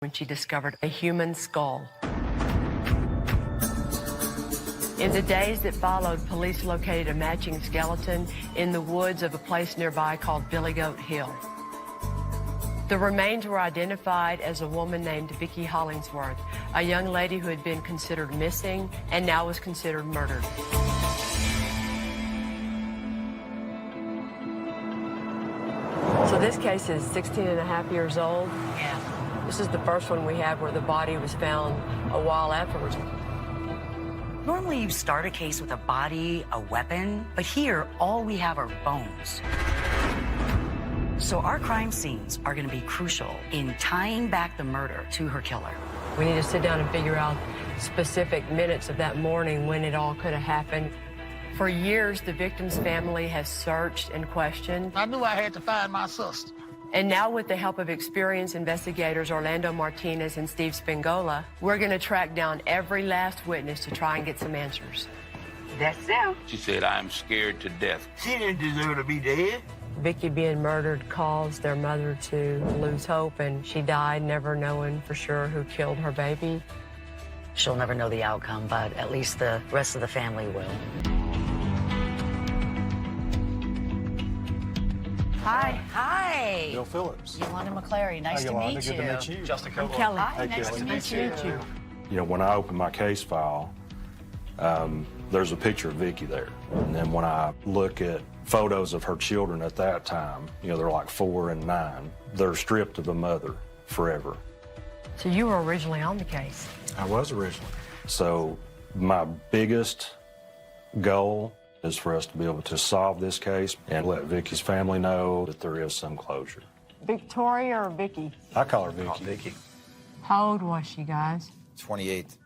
when she discovered a human skull. In the days that followed, police located a matching skeleton in the woods of a place nearby called Billy Goat Hill. The remains were identified as a woman named Vicki Hollingsworth, a young lady who had been considered missing and now was considered murdered. So this case is 16 and a half years old. Yeah. This is the first one we have where the body was found a while afterwards. Normally you start a case with a body, a weapon, but here all we have are bones. So our crime scenes are going to be crucial in tying back the murder to her killer. We need to sit down and figure out specific minutes of that morning when it all could have happened. For years, the victim's family has searched and questioned. I knew I had to find my sister. And now, with the help of experienced investigators Orlando Martinez and Steve Spingola, we're going to track down every last witness to try and get some answers. That's them. She said, I'm scared to death. She didn't deserve to be dead. Vicki being murdered caused their mother to lose hope, and she died never knowing for sure who killed her baby. She'll never know the outcome, but at least the rest of the family will. Hi. Hi. Bill Phillips. Yolanda McClary, nice to Yolanda, meet good you. to meet you. Justin I'm Coble. Kelly. Hi, Hey, nice Kelly. to Nice meet to you. meet you. You know, when I opened my case file, there's a picture of Vicki there. And then when I look at photos of her children at that time, you know, they're like 4 and 9. They're stripped of the mother forever. So you were originally on the case. I was originally. So my biggest goal is for us to be able to solve this case and let Vicki's family know that there is some closure. Victoria or Vicki? I call her Vicki. Vicki. How old was she, guys? 28.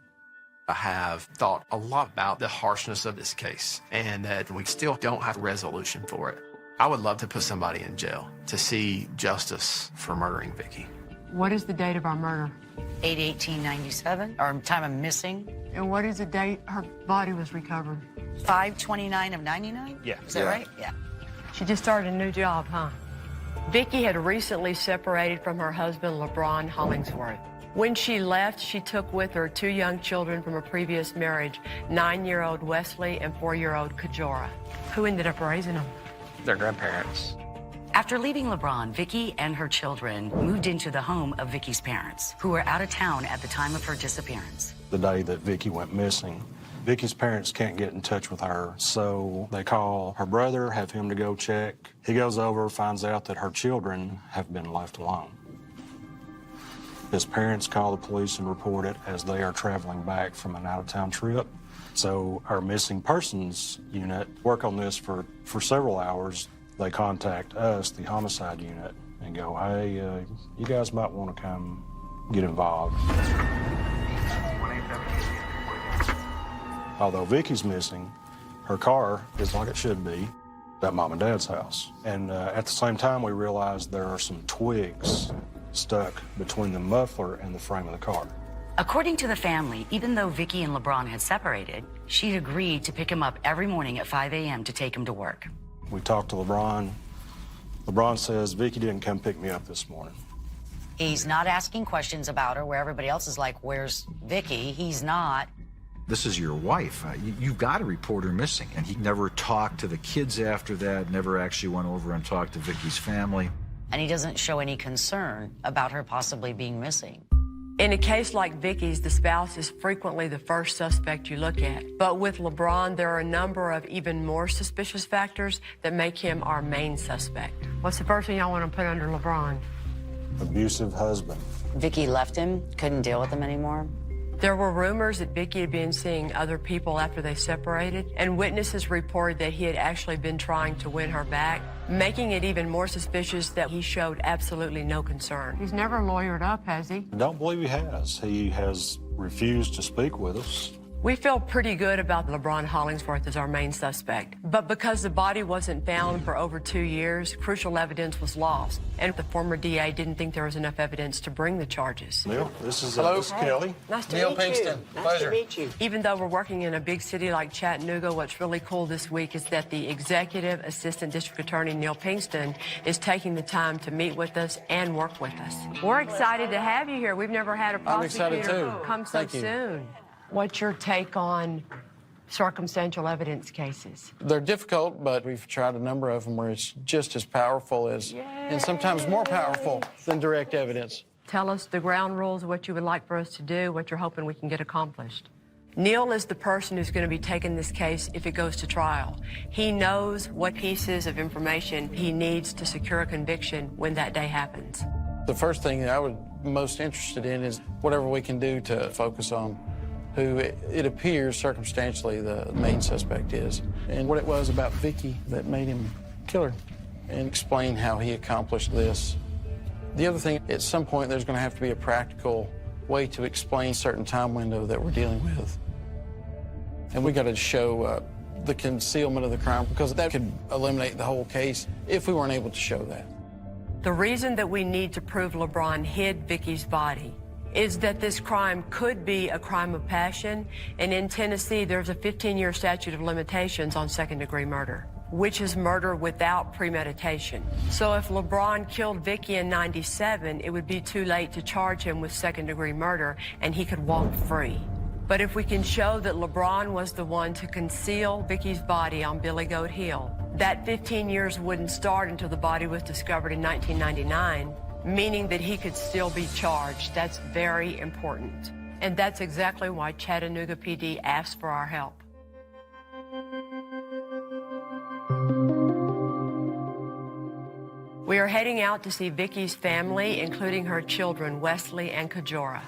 I have thought a lot about the harshness of this case and that we still don't have a resolution for it. I would love to put somebody in jail to see justice for murdering Vicki. What is the date of our murder? 8/18/97, or time of missing. And what is the date her body was recovered? 5/29 of 99? Yeah. Is that right? Yeah. She just started a new job, huh? Vicki had recently separated from her husband, LeBron Hollingsworth. When she left, she took with her 2 young children from a previous marriage, 9-year-old Wesley and 4-year-old Kajora. Who ended up raising them? Their grandparents. After leaving LeBron, Vicki and her children moved into the home of Vicki's parents, who were out of town at the time of her disappearance. The day that Vicki went missing, Vicki's parents can't get in touch with her, so they call her brother, have him to go check. He goes over, finds out that her children have been left alone. His parents call the police and report it as they are traveling back from an out-of-town trip. So our missing persons unit work on this for several hours. They contact us, the homicide unit, and go, hey, you guys might want to come get involved. Although Vicki's missing, her car is like it should be at Mom and Dad's house. And at the same time, we realized there are some twigs stuck between the muffler and the frame of the car. According to the family, even though Vicki and LeBron had separated, she'd agreed to pick him up every morning at 5 a.m. to take him to work. We talked to LeBron. LeBron says, Vicki didn't come pick me up this morning. He's not asking questions about her where everybody else is like, where's Vicki? He's not. This is your wife. You've got to report her missing. And he never talked to the kids after that, never actually went over and talked to Vicki's family. And he doesn't show any concern about her possibly being missing. In a case like Vicki's, the spouse is frequently the first suspect you look at. But with LeBron, there are a number of even more suspicious factors that make him our main suspect. What's the first thing y'all want to put under LeBron? Abusive husband. Vicki left him, couldn't deal with him anymore. There were rumors that Vicki had been seeing other people after they separated, and witnesses reported that he had actually been trying to win her back, making it even more suspicious that he showed absolutely no concern. He's never lawyered up, has he? I don't believe he has. He has refused to speak with us. We feel pretty good about LeBron Hollingsworth as our main suspect. But because the body wasn't found for over 2 years, crucial evidence was lost. And the former DA didn't think there was enough evidence to bring the charges. Neil, this is Kelly. Nice to Neil meet Pinkston. you. Pleasure. Meet you. Even though we're working in a big city like Chattanooga, what's really cool this week is that the Executive Assistant District Attorney, Neil Pinkston, is taking the time to meet with us and work with us. We're excited to have you here. We've never had a excited prosecutor too. come so Thank you. soon. What's your take on circumstantial evidence cases? They're difficult, but we've tried a number of them where it's just as powerful as, and sometimes more powerful than direct evidence. Tell us the ground rules of what you would like for us to do, what you're hoping we can get accomplished. Neil is the person who's going to be taking this case if it goes to trial. He knows what pieces of information he needs to secure a conviction when that day happens. The first thing that I would be most interested in is whatever we can do to focus on who it appears circumstantially the main suspect is, and what it was about Vicky that made him kill her, and explain how he accomplished this. The other thing, at some point there's going to have to be a practical way to explain certain time window that we're dealing with. And we got to show the concealment of the crime, because that could eliminate the whole case if we weren't able to show that. The reason that we need to prove LeBron hid Vicky's body is that this crime could be a crime of passion, and in Tennessee, there's a 15-year statute of limitations on second-degree murder, which is murder without premeditation. So if LeBron killed Vicky in '97, it would be too late to charge him with second-degree murder, and he could walk free. But if we can show that LeBron was the one to conceal Vicky's body on Billy Goat Hill, that 15 years wouldn't start until the body was discovered in 1999, meaning that he could still be charged. That's very important. And that's exactly why Chattanooga PD asked for our help. We are heading out to see Vicky's family, including her children, Wesley and Kajora.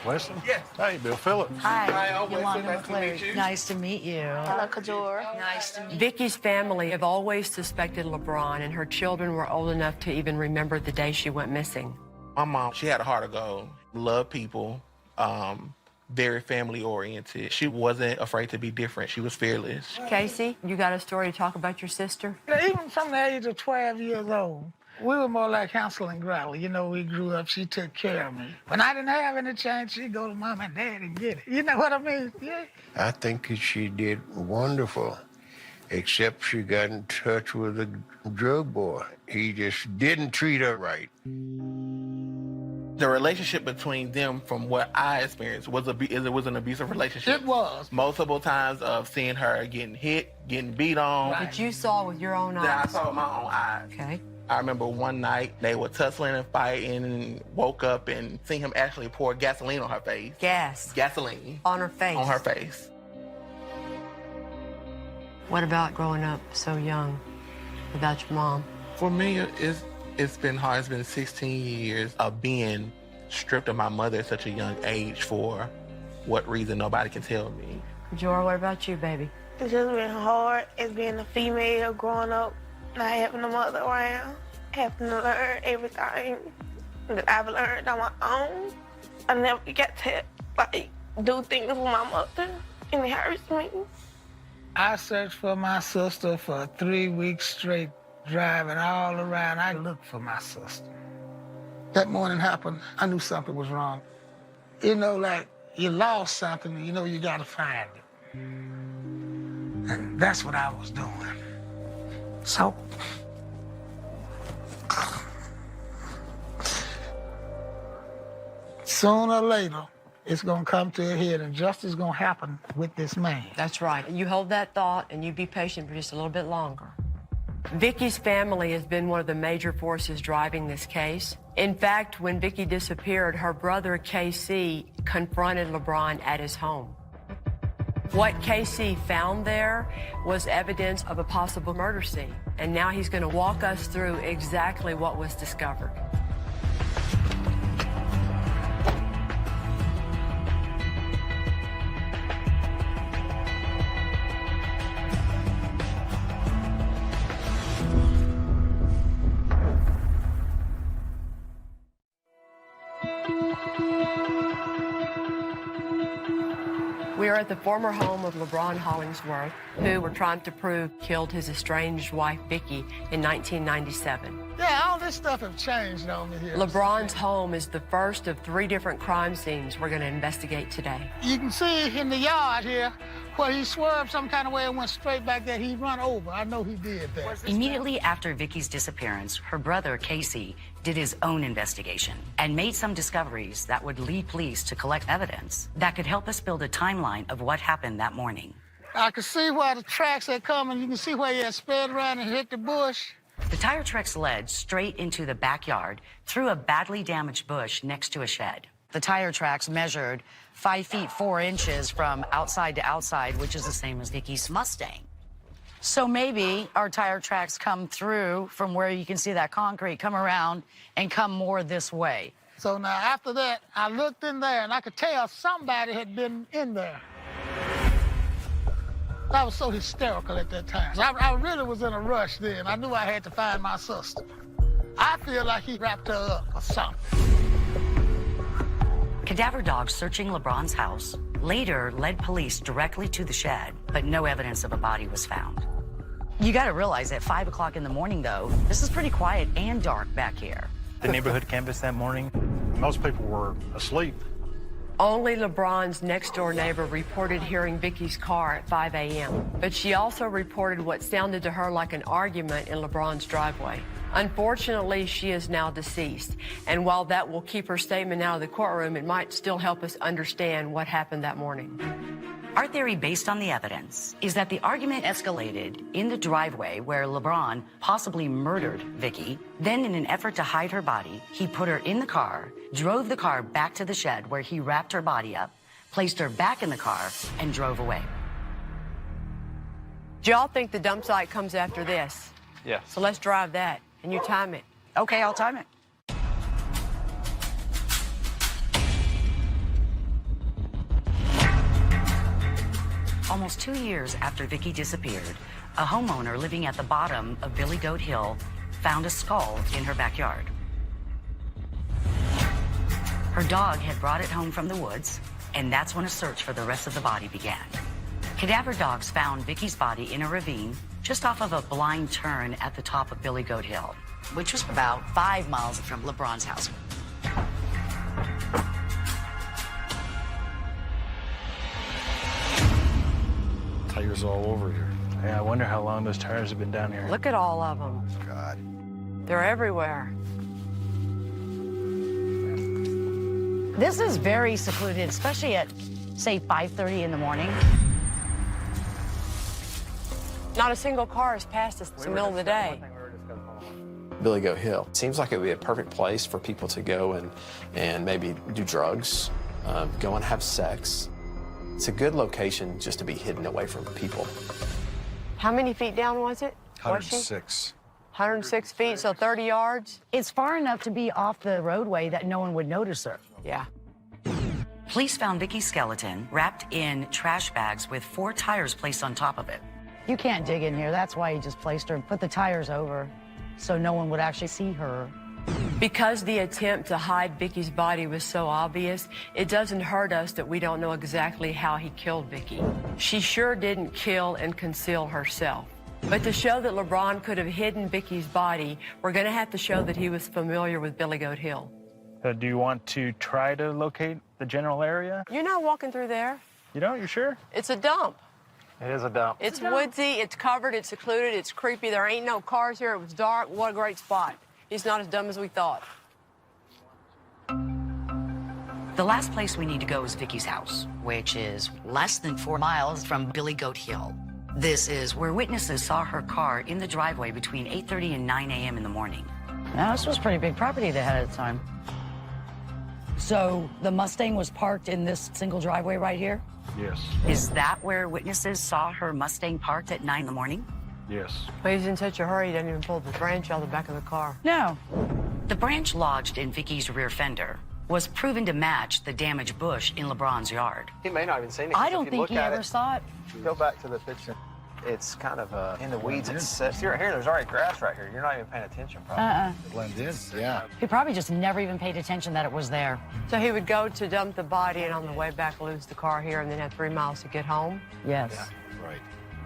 Wesley? Yes. Hey, Bill Phillips. Hi, Wesley. Yolanda Nice to meet McClary. you. Nice to meet you. Hello, Kajora. Nice to meet you. Vicky's family have always suspected LeBron, and her children were old enough to even remember the day she went missing. My mom, she had a heart of gold, loved people, very family oriented. She wasn't afraid to be different. She was fearless. Casey, you got a story to talk about your sister? Even from the age of 12 years old, we were more like Hansel and Gretel. You know, we grew up, she took care of me. When I didn't have any chance, she'd go to mom and dad and get it. You know what I mean? Yeah. I think that she did wonderful, except she got in touch with a drug boy. He just didn't treat her right. The relationship between them, from what I experienced, was an abusive relationship. It was. Multiple times of seeing her getting hit, getting beat on. That you saw with your own That I eyes. saw with my own eyes. Okay. I remember one night they were tussling and fighting, and woke up and seen him actually pour gasoline on her face. Gas. Gasoline. On her face. On her face. What about growing up so young without your mom? For me, it's been hard. It's been 16 years of being stripped of my mother at such a young age for what reason nobody can tell me. Kajora, what about you, baby? It's just been hard as being a female growing up, not having a mother around, having to learn everything that I've learned on my own. I never got to do things with my mother, and it hurts me. I searched for my sister for 3 weeks straight, driving all around. I looked for my sister. That morning happened, I knew something was wrong. You know, like you lost something, you know you gotta find it. And that's what I was doing. So, sooner or later, it's gonna come to a head and justice is gonna happen with this man. That's right. You hold that thought and you be patient for just a little bit longer. Vicky's family has been one of the major forces driving this case. In fact, when Vicky disappeared, her brother KC confronted LeBron at his home. What KC found there was evidence of a possible murder scene. And now he's going to walk us through exactly what was discovered. We are at the former home of LeBron Hollingsworth, who we're trying to prove killed his estranged wife, Vicki, in 1997. Yeah, all this stuff have changed on me here. LeBron's home is the first of 3 different crime scenes we're going to investigate today. You can see in the yard here where he swerved some kind of way and went straight back there. He run over. I know he did that. Immediately after Vicki's disappearance, her brother, Casey, did his own investigation and made some discoveries that would lead police to collect evidence that could help us build a timeline of what happened that morning. I could see where the tracks had come, and you can see where he had sped around and hit the bush. The tire tracks led straight into the backyard through a badly damaged bush next to a shed. The tire tracks measured 5 feet 4 inches from outside to outside, which is the same as Vicki's Mustang. So maybe our tire tracks come through from where you can see that concrete, come around and come more this way. So now after that, I looked in there and I could tell somebody had been in there. I was so hysterical at that time. I really was in a rush then. I knew I had to find my sister. I feel like he wrapped her up or something. Cadaver dogs searching LeBron's house later led police directly to the shed, but no evidence of a body was found. You gotta realize at 5 o'clock in the morning, though, this is pretty quiet and dark back here. The neighborhood canvassed that morning. Most people were asleep. Only LeBron's next-door neighbor reported hearing Vicki's car at 5 a.m., but she also reported what sounded to her like an argument in LeBron's driveway. Unfortunately, she is now deceased, and while that will keep her statement out of the courtroom, it might still help us understand what happened that morning. Our theory, based on the evidence, is that the argument escalated in the driveway where LeBron possibly murdered Vicki. Then, in an effort to hide her body, he put her in the car, drove the car back to the shed where he wrapped her body up, placed her back in the car, and drove away. Do y'all think the dump site comes after this? Yeah. So let's drive that, and you time it. Okay, I'll time it. Almost 2 years after Vicki disappeared, a homeowner living at the bottom of Billy Goat Hill found a skull in her backyard. Her dog had brought it home from the woods, and that's when a search for the rest of the body began. Cadaver dogs found Vicki's body in a ravine just off of a blind turn at the top of Billy Goat Hill, which was about 5 miles from LeBron's house. Tires all over here. Yeah, I wonder how long those tires have been down here. Look at all of them. God. They're everywhere. This is very secluded, especially at, say, 5:30 in the morning. Not a single car has passed us in the middle of the day. Billy Goat Hill. Seems like it would be a perfect place for people to go and maybe do drugs, go and have sex. It's a good location just to be hidden away from people. How many feet down was it? 106. 106 feet, so 30 yards? It's far enough to be off the roadway that no one would notice her. Yeah. Police found Vicki's skeleton wrapped in trash bags with 4 tires placed on top of it. You can't dig in here. That's why he just placed her and put the tires over so no one would actually see her. Because the attempt to hide Vicki's body was so obvious, it doesn't hurt us that we don't know exactly how he killed Vicki. She sure didn't kill and conceal herself. But to show that LeBron could have hidden Vicki's body, we're going to have to show that he was familiar with Billy Goat Hill. Do you want to try to locate the general area? You're not walking through there. You don't? You sure? It's a dump. It is a dump. It's woodsy, it's covered, it's secluded, it's creepy. There ain't no cars here. It was dark. What a great spot. He's not as dumb as we thought. The last place we need to go is Vicki's house, which is less than 4 miles from Billy Goat Hill. This is where witnesses saw her car in the driveway between 8:30 and 9 a.m. in the morning. Now, this was pretty big property they had at the time. So the Mustang was parked in this single driveway right here? Yes. Is that where witnesses saw her Mustang parked at 9 in the morning? Yes. But he's in such a hurry, he didn't even pull the branch out of the back of the car. No. The branch lodged in Vicki's rear fender was proven to match the damaged bush in LeBron's yard. He may not have even seen it. I don't think he ever saw it. Go back to the picture. It's kind of in the weeds. It's here. There's already grass right here. You're not even paying attention, probably. Blend in, yeah. He probably just never even paid attention that it was there. So he would go to dump the body and on the way back lose the car here and then have 3 miles to get home? Yes. Yeah, right.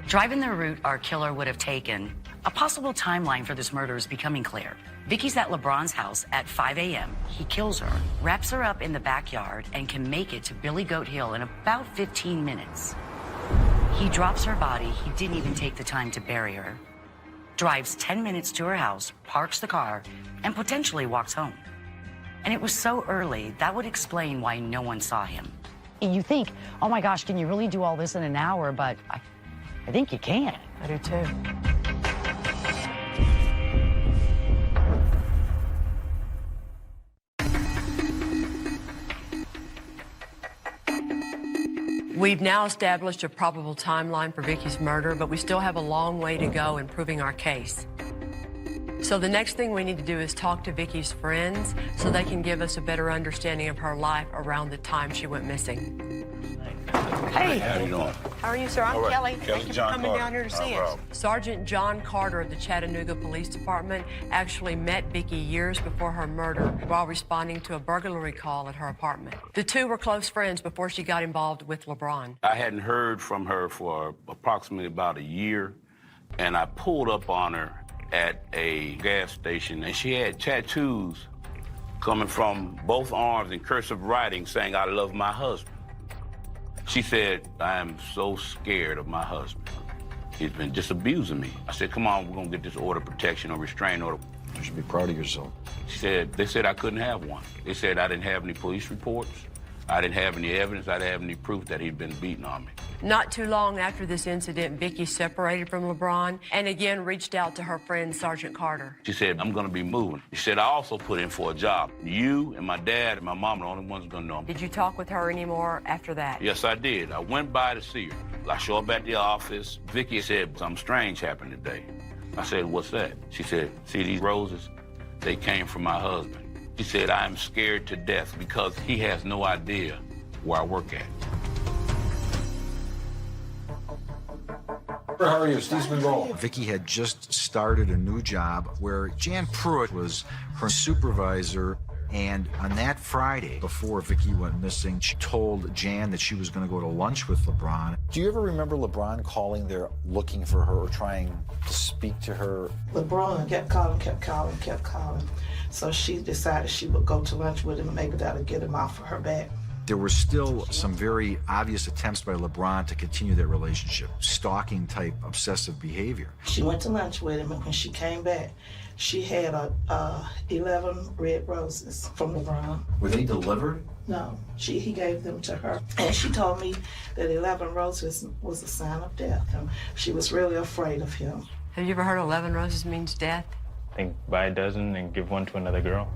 Driving the route our killer would have taken, a possible timeline for this murder is becoming clear. Vicky's at LeBron's house at 5 a.m. He kills her, wraps her up in the backyard, and can make it to Billy Goat Hill in about 15 minutes. He drops her body. He didn't even take the time to bury her. Drives 10 minutes to her house, parks the car, and potentially walks home. And it was so early, that would explain why no one saw him. You think, oh my gosh, can you really do all this in an hour? But I think you can. I do too. We've now established a probable timeline for Vicky's murder, but we still have a long way to go in proving our case. So the next thing we need to do is talk to Vicky's friends so they can give us a better understanding of her life around the time she went missing. Hey. How you doing? How are you, sir? I'm Kelly. Thank you for John coming Carter. down here to No see us. problem. Sergeant John Carter of the Chattanooga Police Department actually met Vicky years before her murder while responding to a burglary call at her apartment. The two were close friends before she got involved with LeBron. I hadn't heard from her for approximately about a year, and I pulled up on her at a gas station, and she had tattoos coming from both arms in cursive writing saying, "I love my husband." She said, "I am so scared of my husband. He's been just abusing me." I said, "Come on, we're gonna get this order of protection or restraining order." You should be proud of yourself. She said, they said I couldn't have one. They said I didn't have any police reports. I didn't have any evidence. I didn't have any proof that he'd been beating on me. Not too long after this incident, Vicky separated from LeBron and again reached out to her friend, Sergeant Carter. She said, "I'm gonna be moving." She said, "I also put in for a job. You and my dad and my mom are the only ones gonna know." Did you talk with her anymore after that? Yes, I did. I went by to see her. I show up at the office. Vicky said, "Something strange happened today." I said, "What's that?" She said, "See these roses? They came from my husband." She said, "I am scared to death because he has no idea where I work at." How are you? Steve Monroe. Vicky had just started a new job where Jan Pruitt was her supervisor. And on that Friday, before Vicky went missing, she told Jan that she was going to go to lunch with LeBron. Do you ever remember LeBron calling there looking for her or trying to speak to her? LeBron kept calling. So she decided she would go to lunch with him and maybe that'll get him off of her back. There were still some very obvious attempts by LeBron to continue that relationship, stalking type obsessive behavior. She went to lunch with him, and when she came back, she had 11 red roses from LeBron. Were they delivered? No, he gave them to her. And she told me that 11 roses was a sign of death. And she was really afraid of him. Have you ever heard 11 roses means death? I think buy a dozen and give one to another girl.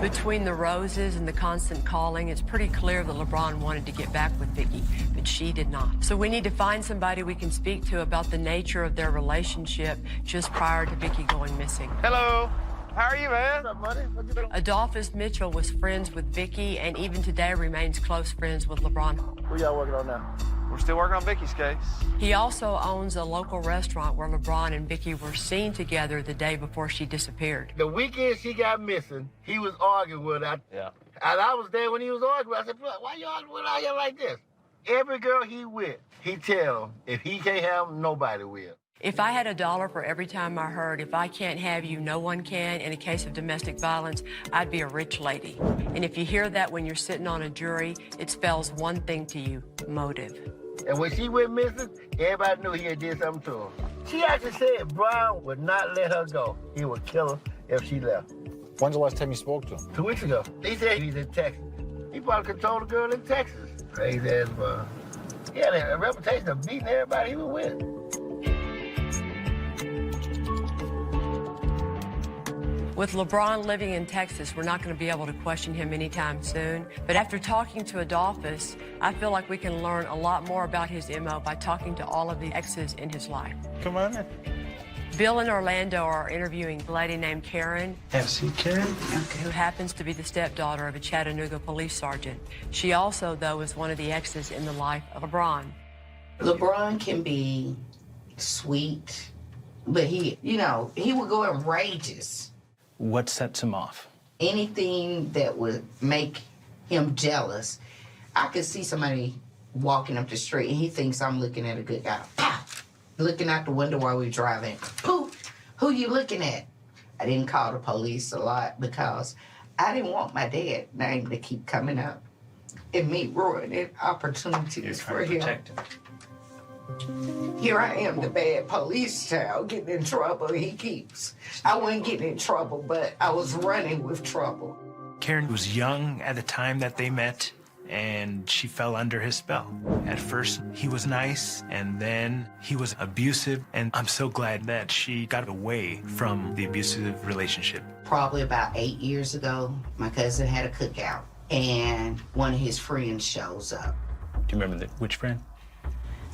Between the roses and the constant calling, it's pretty clear that LeBron wanted to get back with Vicky, but she did not. So we need to find somebody we can speak to about the nature of their relationship just prior to Vicky going missing. Hello. How are you, man? What's up, buddy? What you doing? Adolphus Mitchell was friends with Vicky and even today remains close friends with LeBron. What y'all working on now? We're still working on Vicky's case. He also owns a local restaurant where LeBron and Vicky were seen together the day before she disappeared. The weekend she got missing, he was arguing with her. Yeah. And I was there when he was arguing. I said, "Why you arguing with her like this?" Every girl he with, he tell him, if he can't have him, nobody will. If I had $1 for every time I heard, "If I can't have you, no one can," in a case of domestic violence, I'd be a rich lady. And if you hear that when you're sitting on a jury, it spells one thing to you: motive. And when she went missing, everybody knew he had did something to her. She actually said Brian would not let her go. He would kill her if she left. When's the last time you spoke to him? 2 weeks ago. He said he's in Texas. He probably controlled a girl in Texas. Crazy ass boy. He had a reputation of beating everybody he was with. With LeBron living in Texas, we're not going to be able to question him anytime soon. But after talking to Adolphus, I feel like we can learn a lot more about his MO by talking to all of the exes in his life. Come on in. Bill and Orlando are interviewing a lady named Karen. See Karen? Who happens to be the stepdaughter of a Chattanooga police sergeant. She also, though, is one of the exes in the life of LeBron. LeBron can be sweet, but he would go in rages. What sets him off? Anything that would make him jealous. I could see somebody walking up the street and he thinks I'm looking at a good guy. Pow! Looking out the window while we're driving. Who you looking at? I didn't call the police a lot because I didn't want my dad's name to keep coming up and me ruining opportunities for him. Here I am, the bad police child, getting in trouble. I wasn't getting in trouble, but I was running with trouble. Karen was young at the time that they met, and she fell under his spell. At first, he was nice, and then he was abusive, and I'm so glad that she got away from the abusive relationship. Probably about 8 years ago, my cousin had a cookout, and one of his friends shows up. Do you remember which friend?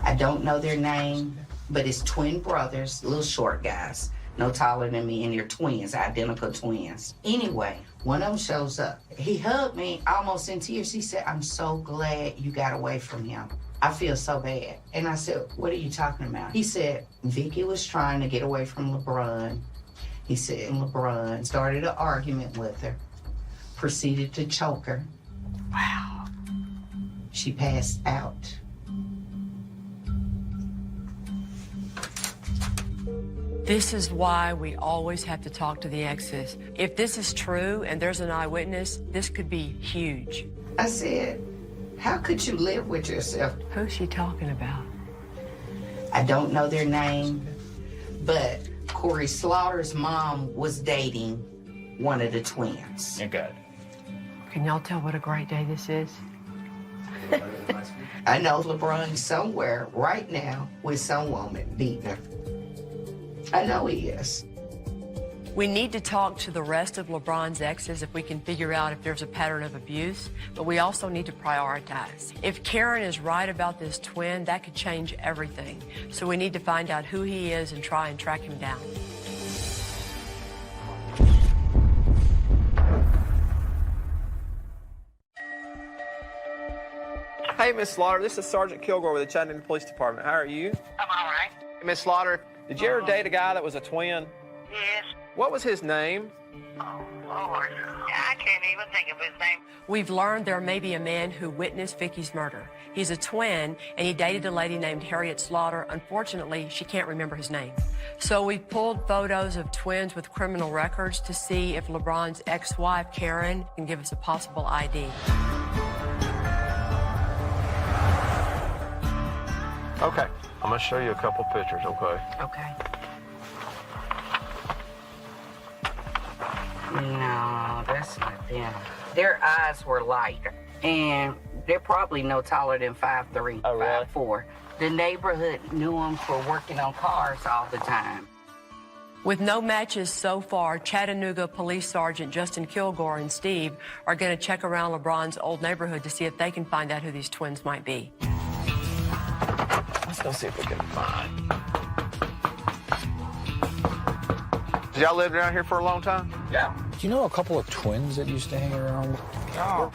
I don't know their name, but it's twin brothers, little short guys, no taller than me, and they're twins, identical twins. Anyway, one of them shows up. He hugged me almost in tears. He said, "I'm so glad you got away from him. I feel so bad." And I said, "What are you talking about?" He said, "Vicky was trying to get away from LeBron." He said LeBron started an argument with her, proceeded to choke her. Wow. She passed out. This is why we always have to talk to the exes. If this is true and there's an eyewitness, this could be huge. I said, "How could you live with yourself?" Who's she talking about? I don't know their name, but Corey Slaughter's mom was dating one of the twins. Okay. Can y'all tell what a great day this is? I know LeBron's somewhere right now with some woman beating her. I know he is. We need to talk to the rest of LeBron's exes if we can figure out if there's a pattern of abuse, but we also need to prioritize. If Karen is right about this twin, that could change everything. So we need to find out who he is and try and track him down. Hey, Miss Slaughter, this is Sergeant Kilgore with the Chattanooga Police Department. How are you? I'm all right. Miss Slaughter, did you ever date a guy that was a twin? Yes. What was his name? Oh, Lord. I can't even think of his name. We've learned there may be a man who witnessed Vicky's murder. He's a twin, and he dated a lady named Harriet Slaughter. Unfortunately, she can't remember his name. So we pulled photos of twins with criminal records to see if LeBron's ex-wife, Karen, can give us a possible ID. Okay, I'm gonna show you a couple pictures, okay? Okay. No, that's not them. Their eyes were lighter, and they're probably no taller than 5'3", 5'4". The neighborhood knew them for working on cars all the time. With no matches so far, Chattanooga Police Sergeant Justin Kilgore and Steve are going to check around LeBron's old neighborhood to see if they can find out who these twins might be. Let's go see if we can find. Did y'all live around here for a long time? Yeah. Do you know a couple of twins that used to hang around? Oh.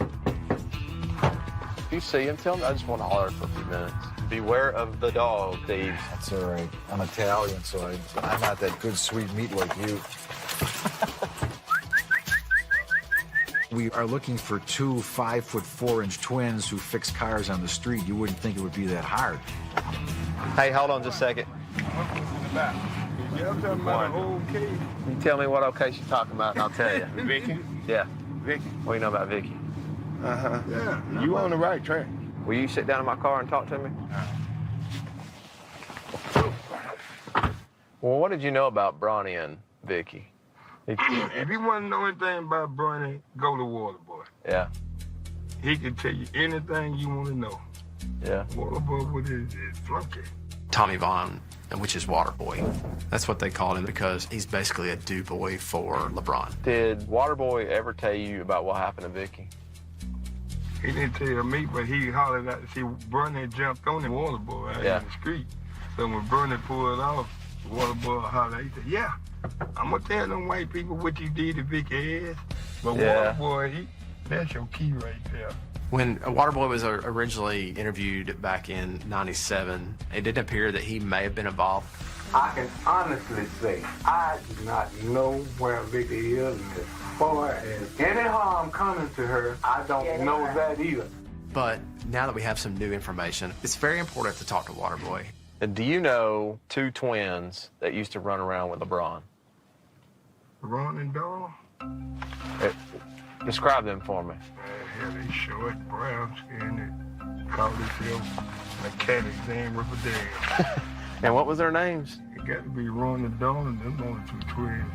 If you see him, tell me. I just want to holler for a few minutes. Beware of the dog, Steve. That's all right. I'm Italian, so I'm not that good sweet meat like you. We are looking for two 5'4" twins who fix cars on the street. You wouldn't think it would be that hard. Hey, hold on just a second. Y'all talking about a whole case? You tell me what old case you're talking about, and I'll tell you. Vicky? Yeah. Vicky? What do you know about Vicky? Uh-huh. Yeah, you on the right track. Will you sit down in my car and talk to me? Well, what did you know about Bronny and Vicky? If you want to know anything about Bronny, go to Waterboy. Yeah. He can tell you anything you want to know. Yeah. Waterboy with his flunky. Tommy Vaughn, which is Waterboy. That's what they called him because he's basically a do boy for LeBron. Did Waterboy ever tell you about what happened to Vicky? He didn't tell me, but he hollered out to see Bronny jumped on the Waterboy out in the street. So when Bronny pulled off, the Waterboy hollered, he said, "Yeah, I'm gonna tell them white people what you did to Vicky ass." But Waterboy, that's your key right there. When Waterboy was originally interviewed back in '97, it did appear that he may have been involved. I can honestly say I do not know where Vicky is, and as far as any harm coming to her, I don't know that either. But now that we have some new information, it's very important to talk to Waterboy. And do you know two twins that used to run around with LeBron? Ron and Dawn? Describe them for me. Yeah, they short, brown skin, they call themselves mechanics, they ain't worth a damn. And what was their names? It got to be Ron and Dawn, and them only two twins.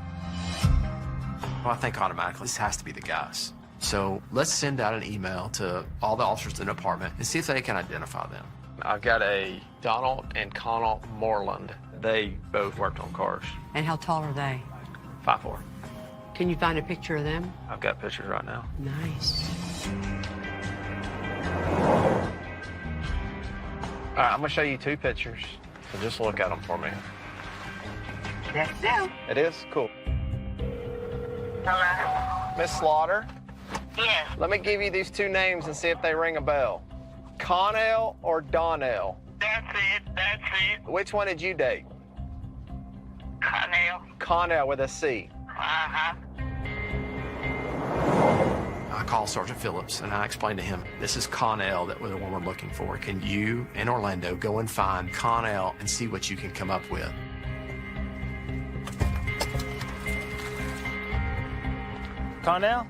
Well, I think automatically this has to be the guys. So let's send out an email to all the officers in the department and see if they can identify them. I've got a Donald and Connell Moreland. They both worked on cars. And how tall are they? 5'4". Can you find a picture of them? I've got pictures right now. Nice. All right, I'm gonna show you two pictures, so just look at them for me. That's them. It is? Cool. Hello? Miss Slaughter, Yes. let me give you these two names and see if they ring a bell. Connell or Donnell? That's it. That's it. Which one did you date? Connell. Connell with a C. Uh-huh. I called Sergeant Phillips and I explained to him, this is Connell that we're the one we're looking for. Can you and Orlando go and find Connell and see what you can come up with? Connell?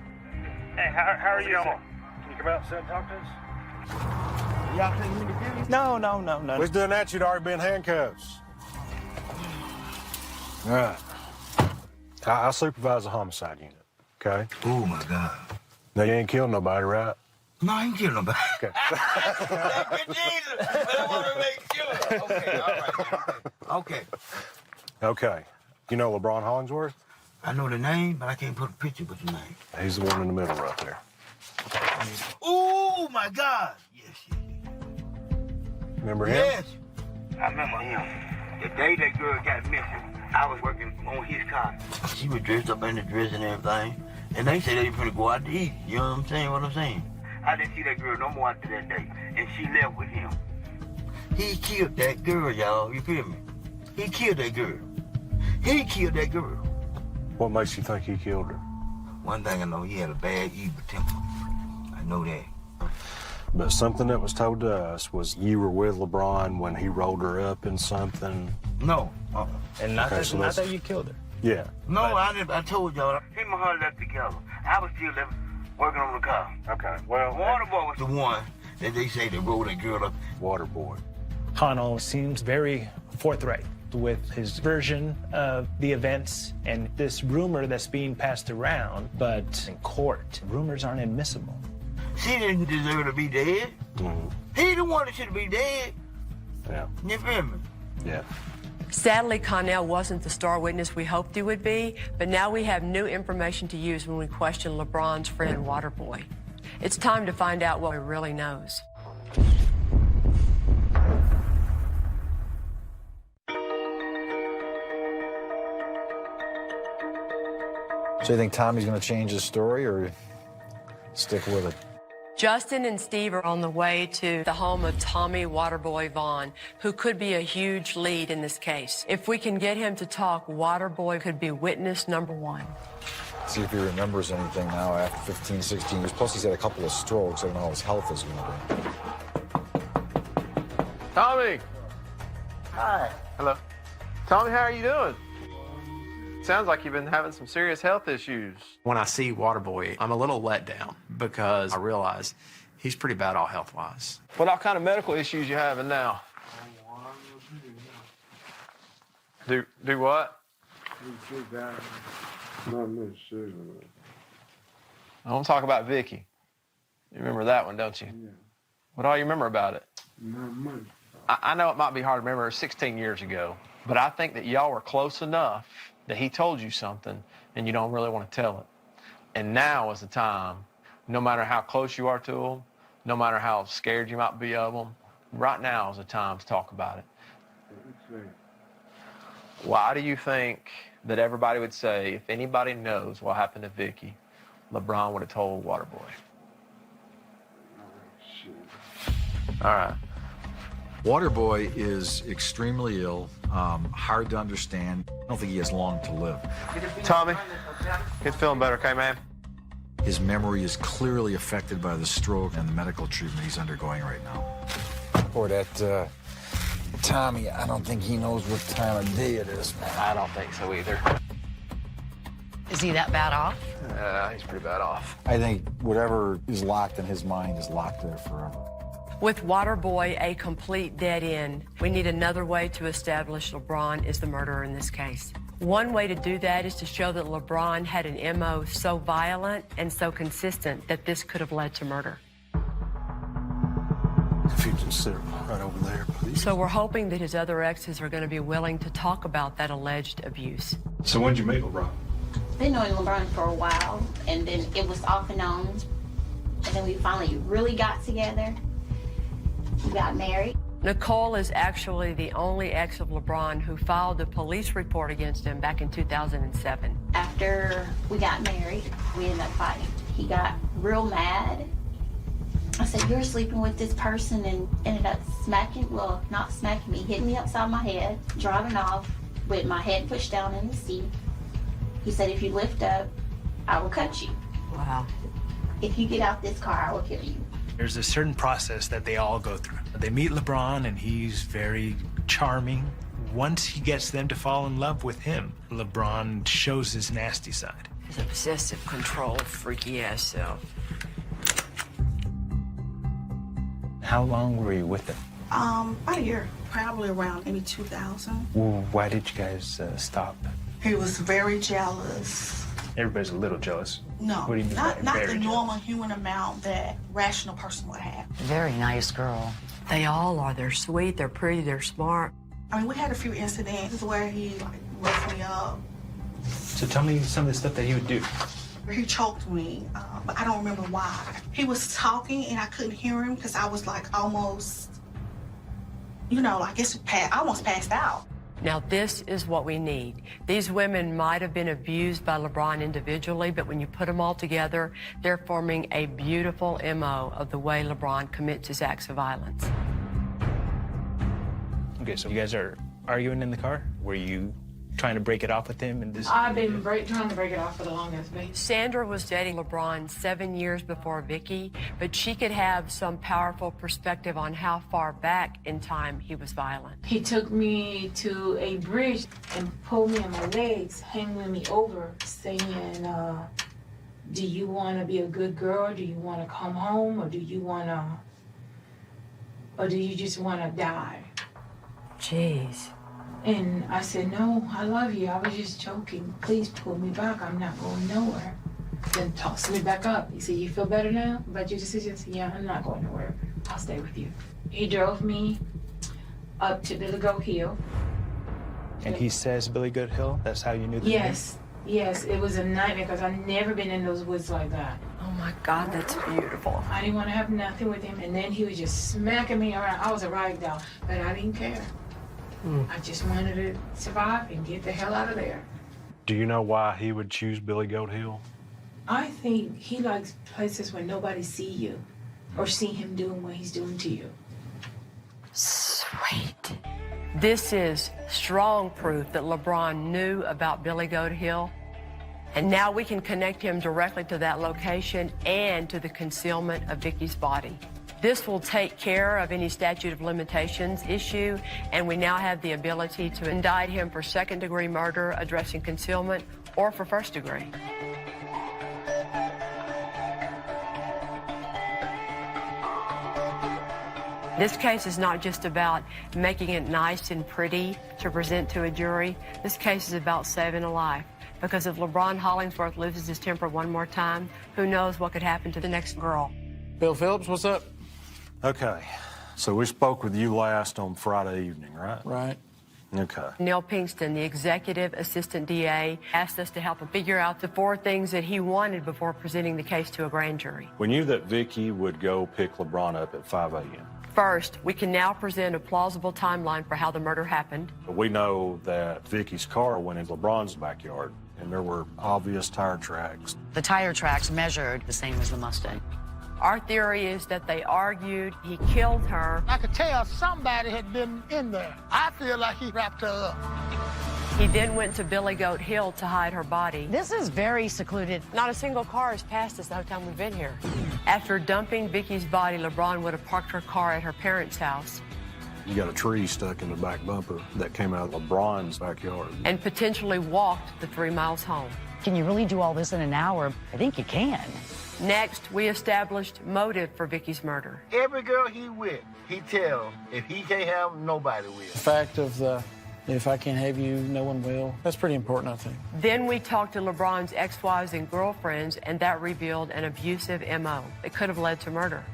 Hey, how are you doing? Can you come outside and talk to us? Y'all taking me to dinner? No. Who's doing that? You'd already been in handcuffs. All right. I supervise the homicide unit, okay? Oh, my God. Now, you ain't killed nobody, right? No, I ain't killing nobody. Okay. Thank you, Jesus. But I want to make sure. Okay, all right. Okay. Okay. You know LeBron Hollingsworth? I know the name, but I can't put a picture with the name. He's the one in the middle right there. Oh, my God. Yes. Remember him? Yes. I remember him. The day that girl got missing, I was working on his car. She was dressed up in the dress and everything. And they said they were going to go out to eat. You know what I'm saying? I didn't see that girl no more after that day. And she left with him. He killed that girl, y'all. You feel me? He killed that girl. He killed that girl. What makes you think he killed her? One thing I know, he had a bad, evil temper. I know that. But something that was told to us was you were with LeBron when he rolled her up in something. No. And not, Okay, that you killed her. Yeah. No, I didn't. I told y'all. Him and her left together. I was still working on the car. Okay. Well, Waterboy was the one that they say that rolled that girl up. Waterboy. Connell seems very forthright with his version of the events and this rumor that's being passed around, but in court, rumors aren't admissible. She didn't deserve to be dead. Mm-hmm. He the one that should be dead. Yeah. You feel me? Yeah. Sadly, Connell wasn't the star witness we hoped he would be, but now we have new information to use when we question LeBron's friend Waterboy. It's time to find out what he really knows. So you think Tommy's going to change his story or stick with it? Justin and Steve are on the way to the home of Tommy Waterboy Vaughn, who could be a huge lead in this case. If we can get him to talk, Waterboy could be witness number one. See if he remembers anything now after 15, 16 years. Plus, he's had a couple of strokes. I don't know how his health is going to be. Tommy! Hi. Hello. Tommy, how are you doing? Sounds like you've been having some serious health issues. When I see Waterboy, I'm a little let down because I realize he's pretty bad all health-wise. What all kind of medical issues you having now? Do what? I want to talk about Vicky. You remember that one, don't you? Yeah. What all you remember about it? Not much. I know it might be hard to remember 16 years ago, but I think that y'all were close enough that he told you something and you don't really want to tell it. And now is the time, no matter how close you are to him, no matter how scared you might be of him, right now is the time to talk about it. Why do you think that everybody would say, if anybody knows what happened to Vicky, LeBron would have told Waterboy? All right. Waterboy is extremely ill, hard to understand. I don't think he has long to live. Tommy, he's feeling better, okay, man? His memory is clearly affected by the stroke and the medical treatment he's undergoing right now. Boy, that Tommy, I don't think he knows what time of day it is, man. I don't think so either. Is he that bad off? He's pretty bad off. I think whatever is locked in his mind is locked there forever. With Waterboy a complete dead end, we need another way to establish LeBron is the murderer in this case. One way to do that is to show that LeBron had an MO so violent and so consistent that this could have led to murder. If you just sit right over there, please. So we're hoping that his other exes are going to be willing to talk about that alleged abuse. So when'd you meet LeBron? Been knowing LeBron for a while, and then it was off and on. And then we finally really got together. We got married. Nicole is actually the only ex of LeBron who filed a police report against him back in 2007. After we got married, we ended up fighting. He got real mad. I said, "You're sleeping with this person," and ended up not smacking me, hitting me upside my head, driving off with my head pushed down in the seat. He said, "If you lift up, I will cut you. Wow. If you get out this car, I will kill you." There's a certain process that they all go through. They meet LeBron, and he's very charming. Once he gets them to fall in love with him, LeBron shows his nasty side. His obsessive, controlled, freaky-ass self. How long were you with him? About a year, probably around maybe 2000. Well, why did you guys stop? He was very jealous. Everybody's a little jealous. No, What do you mean not by the very normal human amount that rational person would have. Very nice girl. They all are. They're sweet, they're pretty, they're smart. I mean, we had a few incidents where he roughed me up. So tell me some of the stuff that he would do. He choked me, but I don't remember why. He was talking and I couldn't hear him because I was like almost, I guess almost passed out. Now, this is what we need. These women might have been abused by LeBron individually, but when you put them all together, they're forming a beautiful MO of the way LeBron commits his acts of violence. Okay, so you guys are arguing in the car? Were you trying to break it off with him? And this? I've been trying to break it off for the longest, babe. Sandra was dating LeBron 7 years before Vicky, but she could have some powerful perspective on how far back in time he was violent. He took me to a bridge and pulled me on my legs, hanging me over, saying, do you want to be a good girl? Do you want to come home? Or do you just want to die? Jeez. And I said, "No, I love you. I was just joking. Please pull me back. I'm not going nowhere." Then tossed me back up. He said, "You feel better now about your decision?" I said, "Yeah, I'm not going nowhere. I'll stay with you." He drove me up to Billy Goat Hill. And he says Billy Goat Hill? That's how you knew the Yes, it was a nightmare because I've never been in those woods like that. Oh my God, that's beautiful. I didn't want to have nothing with him. And then he was just smacking me around. I was a rag doll, but I didn't care. I just wanted to survive and get the hell out of there. Do you know why he would choose Billy Goat Hill? I think he likes places where nobody see you or see him doing what he's doing to you. Sweet. This is strong proof that LeBron knew about Billy Goat Hill, and now we can connect him directly to that location and to the concealment of Vicky's body. This will take care of any statute of limitations issue, and we now have the ability to indict him for second-degree murder, addressing concealment, or for first degree. This case is not just about making it nice and pretty to present to a jury. This case is about saving a life. Because if LeBron Hollingsworth loses his temper one more time, who knows what could happen to the next girl. Bill Phillips, what's up? Okay, so we spoke with you last on Friday evening, right? Right. Okay. Neil Pinkston, the executive assistant DA, asked us to help him figure out the 4 things that he wanted before presenting the case to a grand jury. We knew that Vicky would go pick LeBron up at 5 a.m. First, we can now present a plausible timeline for how the murder happened. We know that Vicky's car went in LeBron's backyard, and there were obvious tire tracks. The tire tracks measured the same as the Mustang. Our theory is that they argued, he killed her. I could tell somebody had been in there. I feel like he wrapped her up. He then went to Billy Goat Hill to hide her body. This is very secluded. Not a single car has passed us the whole time we've been here. After dumping Vicky's body, LeBron would have parked her car at her parents' house You got a tree stuck in the back bumper that came out of LeBron's backyard. and potentially walked the 3 miles home. Can you really do all this in an hour? I think you can. Next, we established motive for Vicky's murder. Every girl he with, he tell, if he can't have them, nobody will. The fact of the, if I can't have you, no one will, that's pretty important, I think. Then we talked to LeBron's ex-wives and girlfriends, and that revealed an abusive MO that could have led to murder.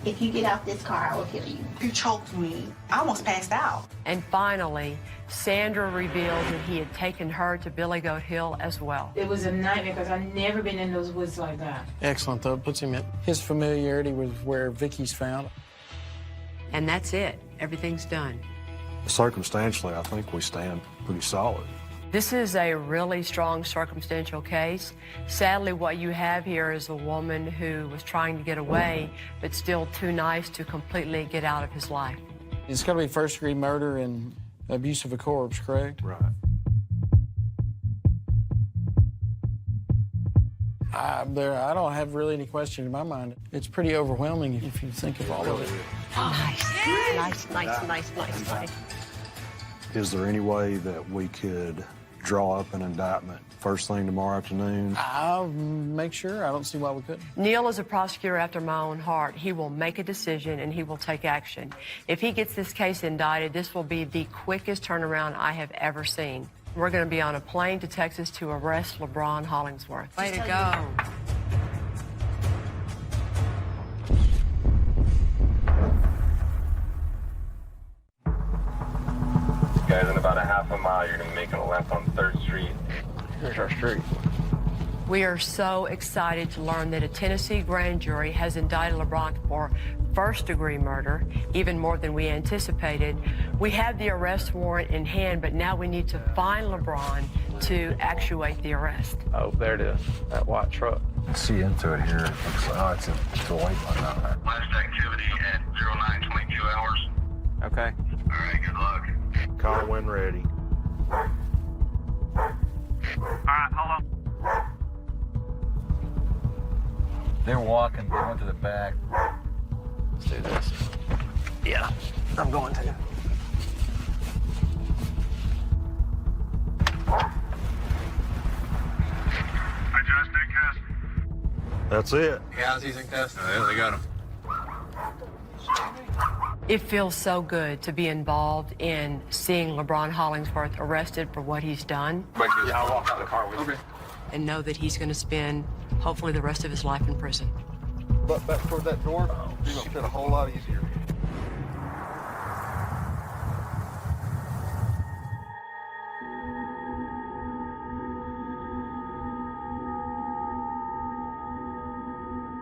If you get out this car, I will kill you. You choked me. I almost passed out. And finally, Sandra revealed that he had taken her to Billy Goat Hill as well. It was a nightmare because I've never been in those woods like that. Excellent, though. Puts him at his familiarity with where Vicky's found. And that's it. Everything's done. Circumstantially, I think we stand pretty solid. This is a really strong circumstantial case. Sadly, what you have here is a woman who was trying to get away, but still too nice to completely get out of his life. It's got to be first-degree murder and abuse of a corpse, correct? Right. I don't have really any question in my mind. It's pretty overwhelming if you think of all of it. Nice. Is there any way that we could draw up an indictment first thing tomorrow afternoon? I'll make sure. I don't see why we couldn't. Neil is a prosecutor after my own heart. He will make a decision and he will take action. If he gets this case indicted, this will be the quickest turnaround I have ever seen. We're going to be on a plane to Texas to arrest LeBron Hollingsworth. Way to go. Guys, in about a half a mile, you're going to be making a left on 3rd Street. Here's our street. We are so excited to learn that a Tennessee grand jury has indicted LeBron for first-degree murder, even more than we anticipated. We have the arrest warrant in hand, but now we need to find LeBron to actuate the arrest. Oh, there it is, that white truck. See into it here. It's a white one out there. Last activity at 0922 hours. Okay. All right, good luck. Call when ready. All right, hold on. They're walking. They went to the back. Let's do this. Yeah, I'm going to. I just did custody. That's it. Yeah, he's in custody. They got him. It feels so good to be involved in seeing LeBron Hollingsworth arrested for what he's done Yeah, I'll walk out of the car with you. and know that he's going to spend hopefully the rest of his life in prison. But back toward that door, you're gonna fit a whole lot easier.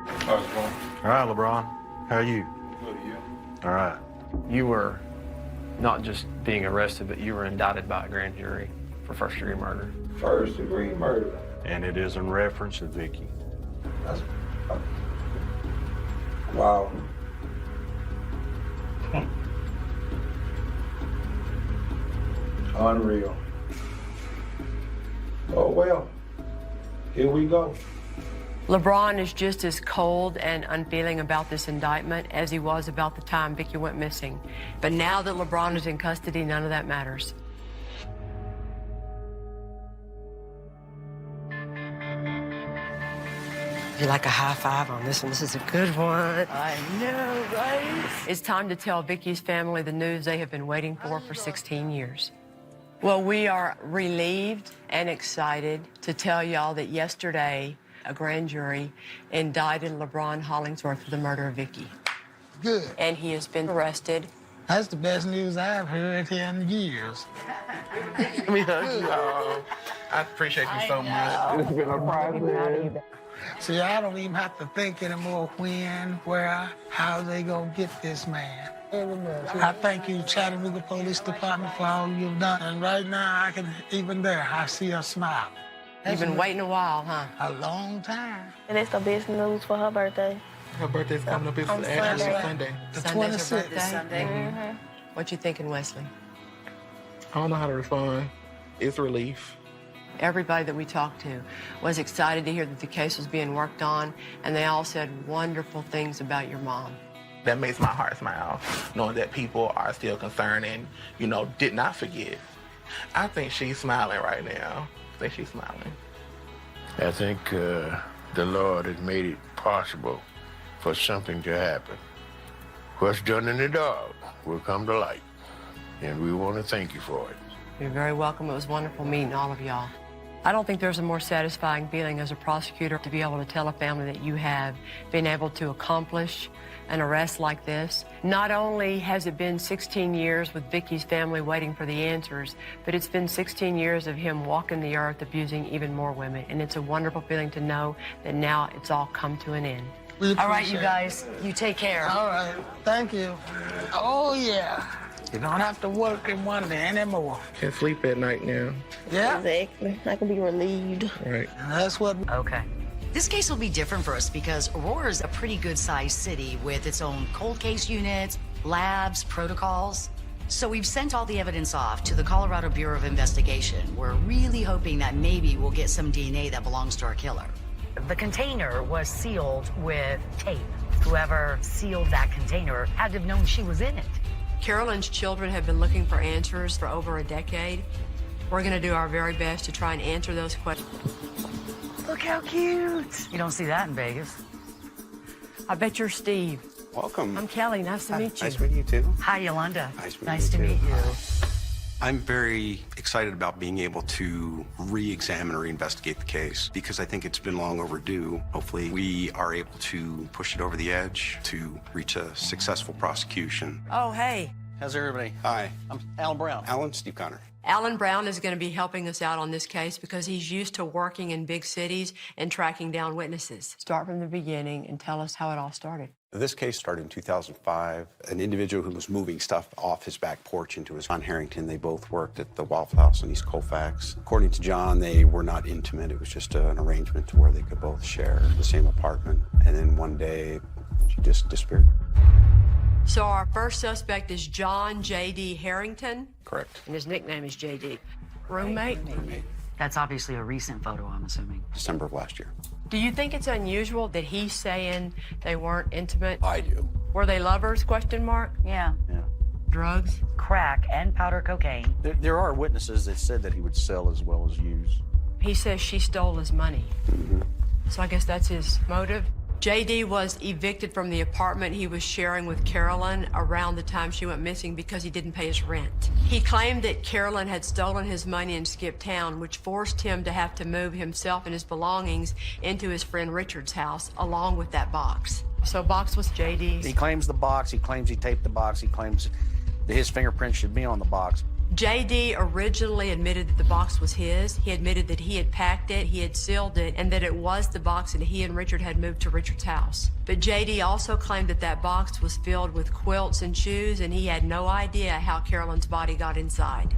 How's it going? All right, LeBron. How are you? Good, you? All right. You were not just being arrested, but you were indicted by a grand jury for first-degree murder. First degree murder. And it is in reference to Vicky. That's... Wow. Unreal. Oh, well. Here we go. LeBron is just as cold and unfeeling about this indictment as he was about the time Vicky went missing. But now that LeBron is in custody, none of that matters. You like a high five on this one? This is a good one. I know, right? It's time to tell Vicky's family the news they have been waiting for 16 years. Well, we are relieved and excited to tell y'all that yesterday, a grand jury indicted LeBron Hollingsworth for the murder of Vicky. Good. And he has been arrested. That's the best news I've heard here in years. Let me hug you. I appreciate you so much. It's been a process. See, I don't even have to think anymore when, where, how they gonna get this man. I thank you, Chattanooga Police Department, for all you've done. And right now, I can, even there, I see a smile. You've been waiting a while, huh? A long time. And it's the best news for her birthday. Her birthday's coming up. It's On actually Sunday. Sunday. The Sunday's her 26th. birthday? Sunday. What you thinking, Wesley? I don't know how to respond. It's relief. Everybody that we talked to was excited to hear that the case was being worked on, and they all said wonderful things about your mom. That makes my heart smile, knowing that people are still concerned and, did not forget. I think she's smiling right now. I think she's smiling. I think the Lord has made it possible for something to happen. What's done in the dark will come to light, and we want to thank you for it. You're very welcome. It was wonderful meeting all of y'all. I don't think there's a more satisfying feeling as a prosecutor to be able to tell a family that you have been able to accomplish an arrest like this. Not only has it been 16 years with Vicky's family waiting for the answers, but it's been 16 years of him walking the earth abusing even more women. And it's a wonderful feeling to know that now it's all come to an end. All right, you guys, you take care. All right, thank you. Oh, yeah. You don't have to work and wonder anymore. Can sleep at night now. Yeah. Exactly. I can be relieved. Right. And that's what... Okay. This case will be different for us because Aurora is a pretty good-sized city with its own cold case units, labs, protocols. So we've sent all the evidence off to the Colorado Bureau of Investigation. We're really hoping that maybe we'll get some DNA that belongs to our killer. The container was sealed with tape. Whoever sealed that container had to have known she was in it. Carolyn's children have been looking for answers for over a decade. We're going to do our very best to try and answer those questions. Look how cute. You don't see that in Vegas. I bet you're Steve. Welcome. I'm Kelly. Nice to meet you. Nice meeting you, too. Hi, Yolanda. Nice to meet you. I'm very excited about being able to re-examine or reinvestigate the case because I think it's been long overdue. Hopefully, we are able to push it over the edge to reach a successful prosecution. Oh, hey. How's everybody? Hi. I'm Alan Brown. Alan, Steve Connor. Alan Brown is going to be helping us out on this case because he's used to working in big cities and tracking down witnesses. Start from the beginning and tell us how it all started. This case started in 2005. An individual who was moving stuff off his back porch into his on Harrington. They both worked at the Waffle House in East Colfax. According to John, they were not intimate. It was just an arrangement to where they could both share the same apartment. And then one day, she just disappeared. So our first suspect is John J.D. Harrington. Correct. And his nickname is J.D. Roommate? That's obviously a recent photo, I'm assuming. December of last year. Do you think it's unusual that he's saying they weren't intimate? I do. Were they lovers, question mark? Yeah. Drugs? Crack and powder cocaine. There are witnesses that said that he would sell as well as use. He says she stole his money. So I guess that's his motive. J.D. was evicted from the apartment he was sharing with Carolyn around the time she went missing because he didn't pay his rent. He claimed that Carolyn had stolen his money and skipped town, which forced him to have to move himself and his belongings into his friend Richard's house, along with that box. So box was J.D.'s. He claims the box. He claims he taped the box. He claims that his fingerprints should be on the box. J.D. originally admitted that the box was his. He admitted that he had packed it, he had sealed it, and that it was the box that he and Richard had moved to Richard's house. But J.D. also claimed that that box was filled with quilts and shoes, and he had no idea how Carolyn's body got inside.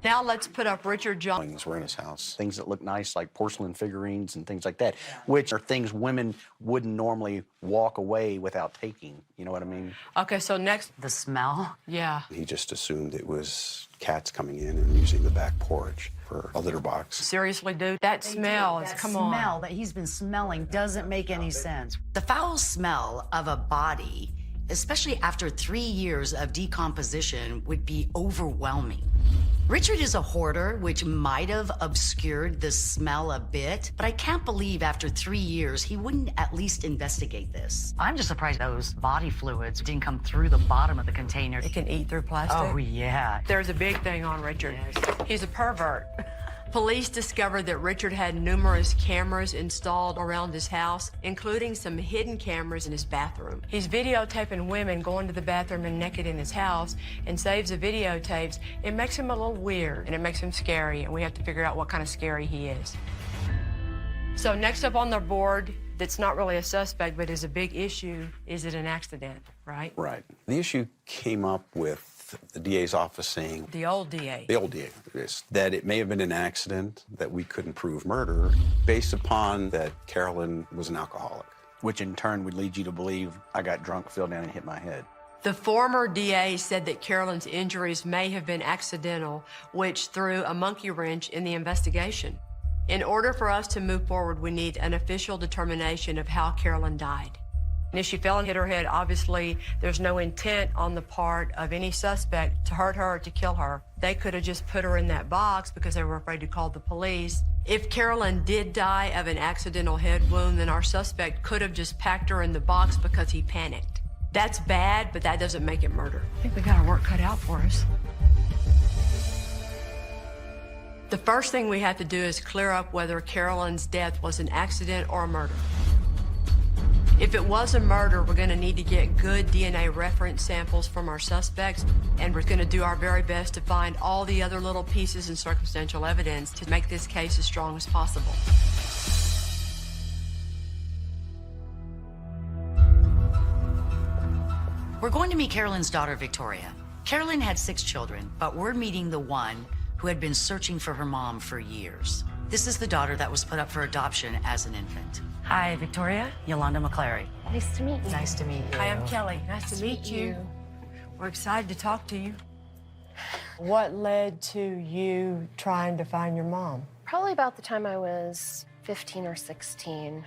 Now let's put up Richard John. Things were in his house. Things that look nice, like porcelain figurines and things like that, which are things women wouldn't normally walk away without taking. You know what I mean? Okay, so next. The smell? Yeah. He just assumed it was cats coming in and using the back porch for a litter box. Seriously, dude, that smell is, come on. That smell that he's been smelling doesn't make any sense. The foul smell of a body, especially after 3 years of decomposition, would be overwhelming. Richard is a hoarder, which might have obscured the smell a bit, but I can't believe after 3 years he wouldn't at least investigate this. I'm just surprised those body fluids didn't come through the bottom of the container. It can eat through plastic? Oh, yeah. There's a big thing on Richard. He's a pervert. Police discovered that Richard had numerous cameras installed around his house, including some hidden cameras in his bathroom. He's videotaping women going to the bathroom and naked in his house and saves the videotapes. It makes him a little weird and it makes him scary, and we have to figure out what kind of scary he is. So next up on the board, that's not really a suspect but is a big issue, is it an accident, right? Right. The issue came up with the DA's office saying... The old DA. The old DA, yes. That it may have been an accident, that we couldn't prove murder, based upon that Carolyn was an alcoholic. which in turn would lead you to believe I got drunk, fell down, and hit my head. The former DA said that Carolyn's injuries may have been accidental, which threw a monkey wrench in the investigation. In order for us to move forward, we need an official determination of how Carolyn died. And if she fell and hit her head, obviously there's no intent on the part of any suspect to hurt her or to kill her. They could have just put her in that box because they were afraid to call the police. If Carolyn did die of an accidental head wound, then our suspect could have just packed her in the box because he panicked. That's bad, but that doesn't make it murder. I think we got our work cut out for us. The first thing we have to do is clear up whether Carolyn's death was an accident or a murder. If it was a murder, we're going to need to get good DNA reference samples from our suspects, and we're going to do our very best to find all the other little pieces and circumstantial evidence to make this case as strong as possible. We're going to meet Carolyn's daughter, Victoria. Carolyn had 6 children, but we're meeting the one who had been searching for her mom for years. This is the daughter that was put up for adoption as an infant. Hi, Victoria. Yolanda McClary. Nice to meet you. Nice to meet you. Hi, I'm Kelly. Nice to meet you. We're excited to talk to you. What led to you trying to find your mom? Probably about the time I was 15 or 16.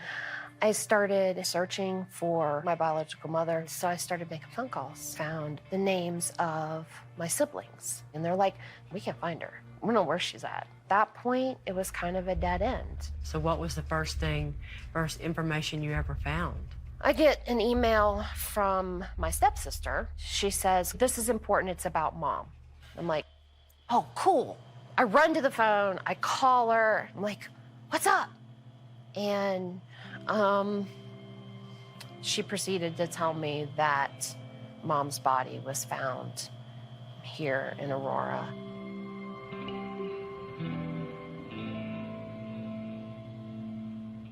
I started searching for my biological mother, so I started making phone calls. Found the names of my siblings, and they're like, we can't find her. We don't know where she's at. At that point, it was kind of a dead end. So what was the first information you ever found? I get an email from my stepsister. She says, this is important, it's about Mom. I'm like, oh, cool. I run to the phone, I call her, I'm like, what's up? And she proceeded to tell me that Mom's body was found here in Aurora.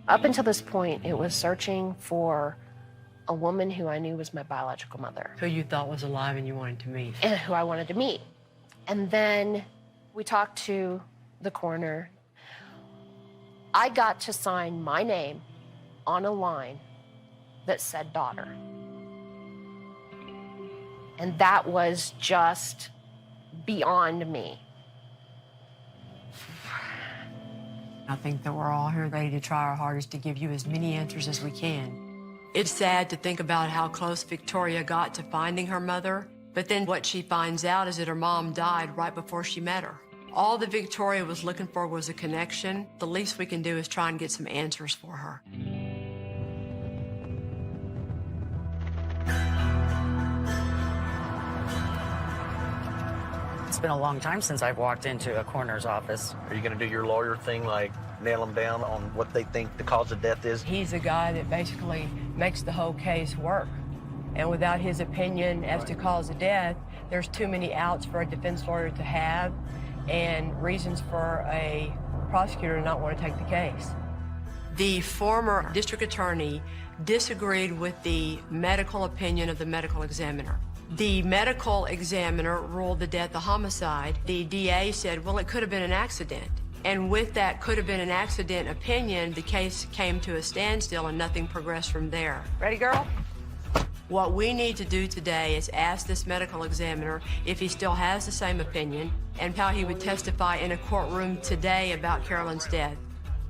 Up until this point, it was searching for a woman who I knew was my biological mother. Who you thought was alive and you wanted to meet. And who I wanted to meet. And then we talked to the coroner. I got to sign my name on a line that said daughter. And that was just beyond me. I think that we're all here ready to try our hardest to give you as many answers as we can. It's sad to think about how close Victoria got to finding her mother, but then what she finds out is that her mom died right before she met her. All that Victoria was looking for was a connection. The least we can do is try and get some answers for her. It's been a long time since I've walked into a coroner's office. Are you going to do your lawyer thing, like nail them down on what they think the cause of death is? He's a guy that basically makes the whole case work. And without his opinion as to cause of death, there's too many outs for a defense lawyer to have and reasons for a prosecutor to not want to take the case. The former district attorney disagreed with the medical opinion of the medical examiner. The medical examiner ruled the death a homicide. The DA said, well, it could have been an accident. And with that could have been an accident opinion, the case came to a standstill and nothing progressed from there. Ready, girl? What we need to do today is ask this medical examiner if he still has the same opinion and how he would testify in a courtroom today about Carolyn's death.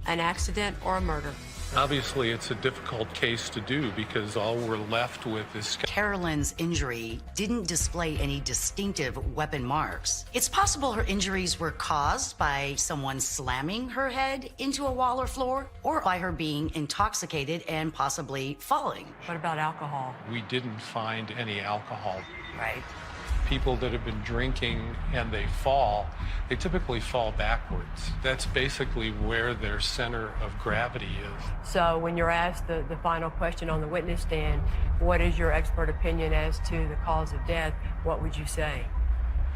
An accident or a murder? Obviously, it's a difficult case to do because all we're left with is... Carolyn's injury didn't display any distinctive weapon marks. It's possible her injuries were caused by someone slamming her head into a wall or floor, or by her being intoxicated and possibly falling. What about alcohol? We didn't find any alcohol. Right. People that have been drinking and they fall, they typically fall backwards. That's basically where their center of gravity is. So when you're asked the final question on the witness stand, what is your expert opinion as to the cause of death, what would you say?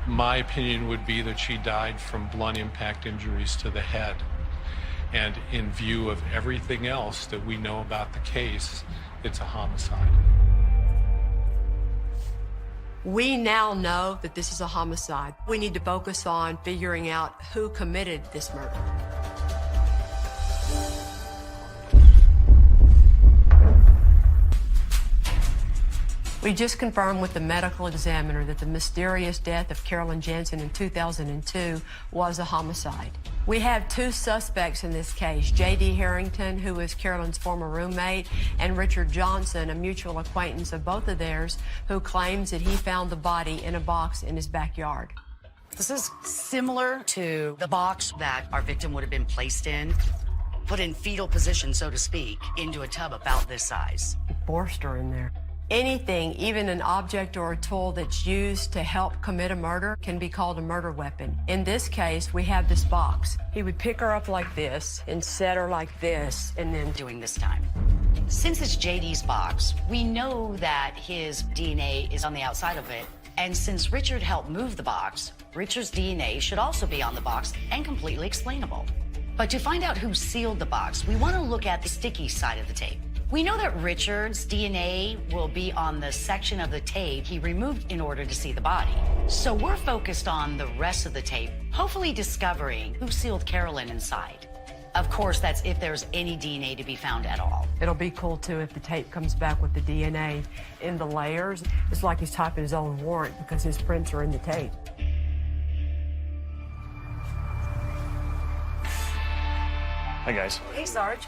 My opinion would be that she died from blunt impact injuries to the head. And in view of everything else that we know about the case, it's a homicide. We now know that this is a homicide. We need to focus on figuring out who committed this murder. We just confirmed with the medical examiner that the mysterious death of Carolyn Jensen in 2002 was a homicide. We have two suspects in this case, J.D. Harrington, who is Carolyn's former roommate, and Richard Johnson, a mutual acquaintance of both of theirs, who claims that he found the body in a box in his backyard. This is similar to the box that our victim would have been placed in, put in fetal position, so to speak, into a tub about this size. He forced her in there. Anything, even an object or a tool that's used to help commit a murder, can be called a murder weapon. In this case, we have this box. He would pick her up like this and set her like this, and then doing this time. Since it's JD's box, we know that his DNA is on the outside of it. And since Richard helped move the box, Richard's DNA should also be on the box and completely explainable. But to find out who sealed the box, we want to look at the sticky side of the tape. We know that Richard's DNA will be on the section of the tape he removed in order to see the body. So we're focused on the rest of the tape, hopefully discovering who sealed Carolyn inside. Of course, that's if there's any DNA to be found at all. it'll be cool too if the tape comes back with the DNA in the layers. It's like he's typing his own warrant because his prints are in the tape. Hi, guys. Hey, Sarge.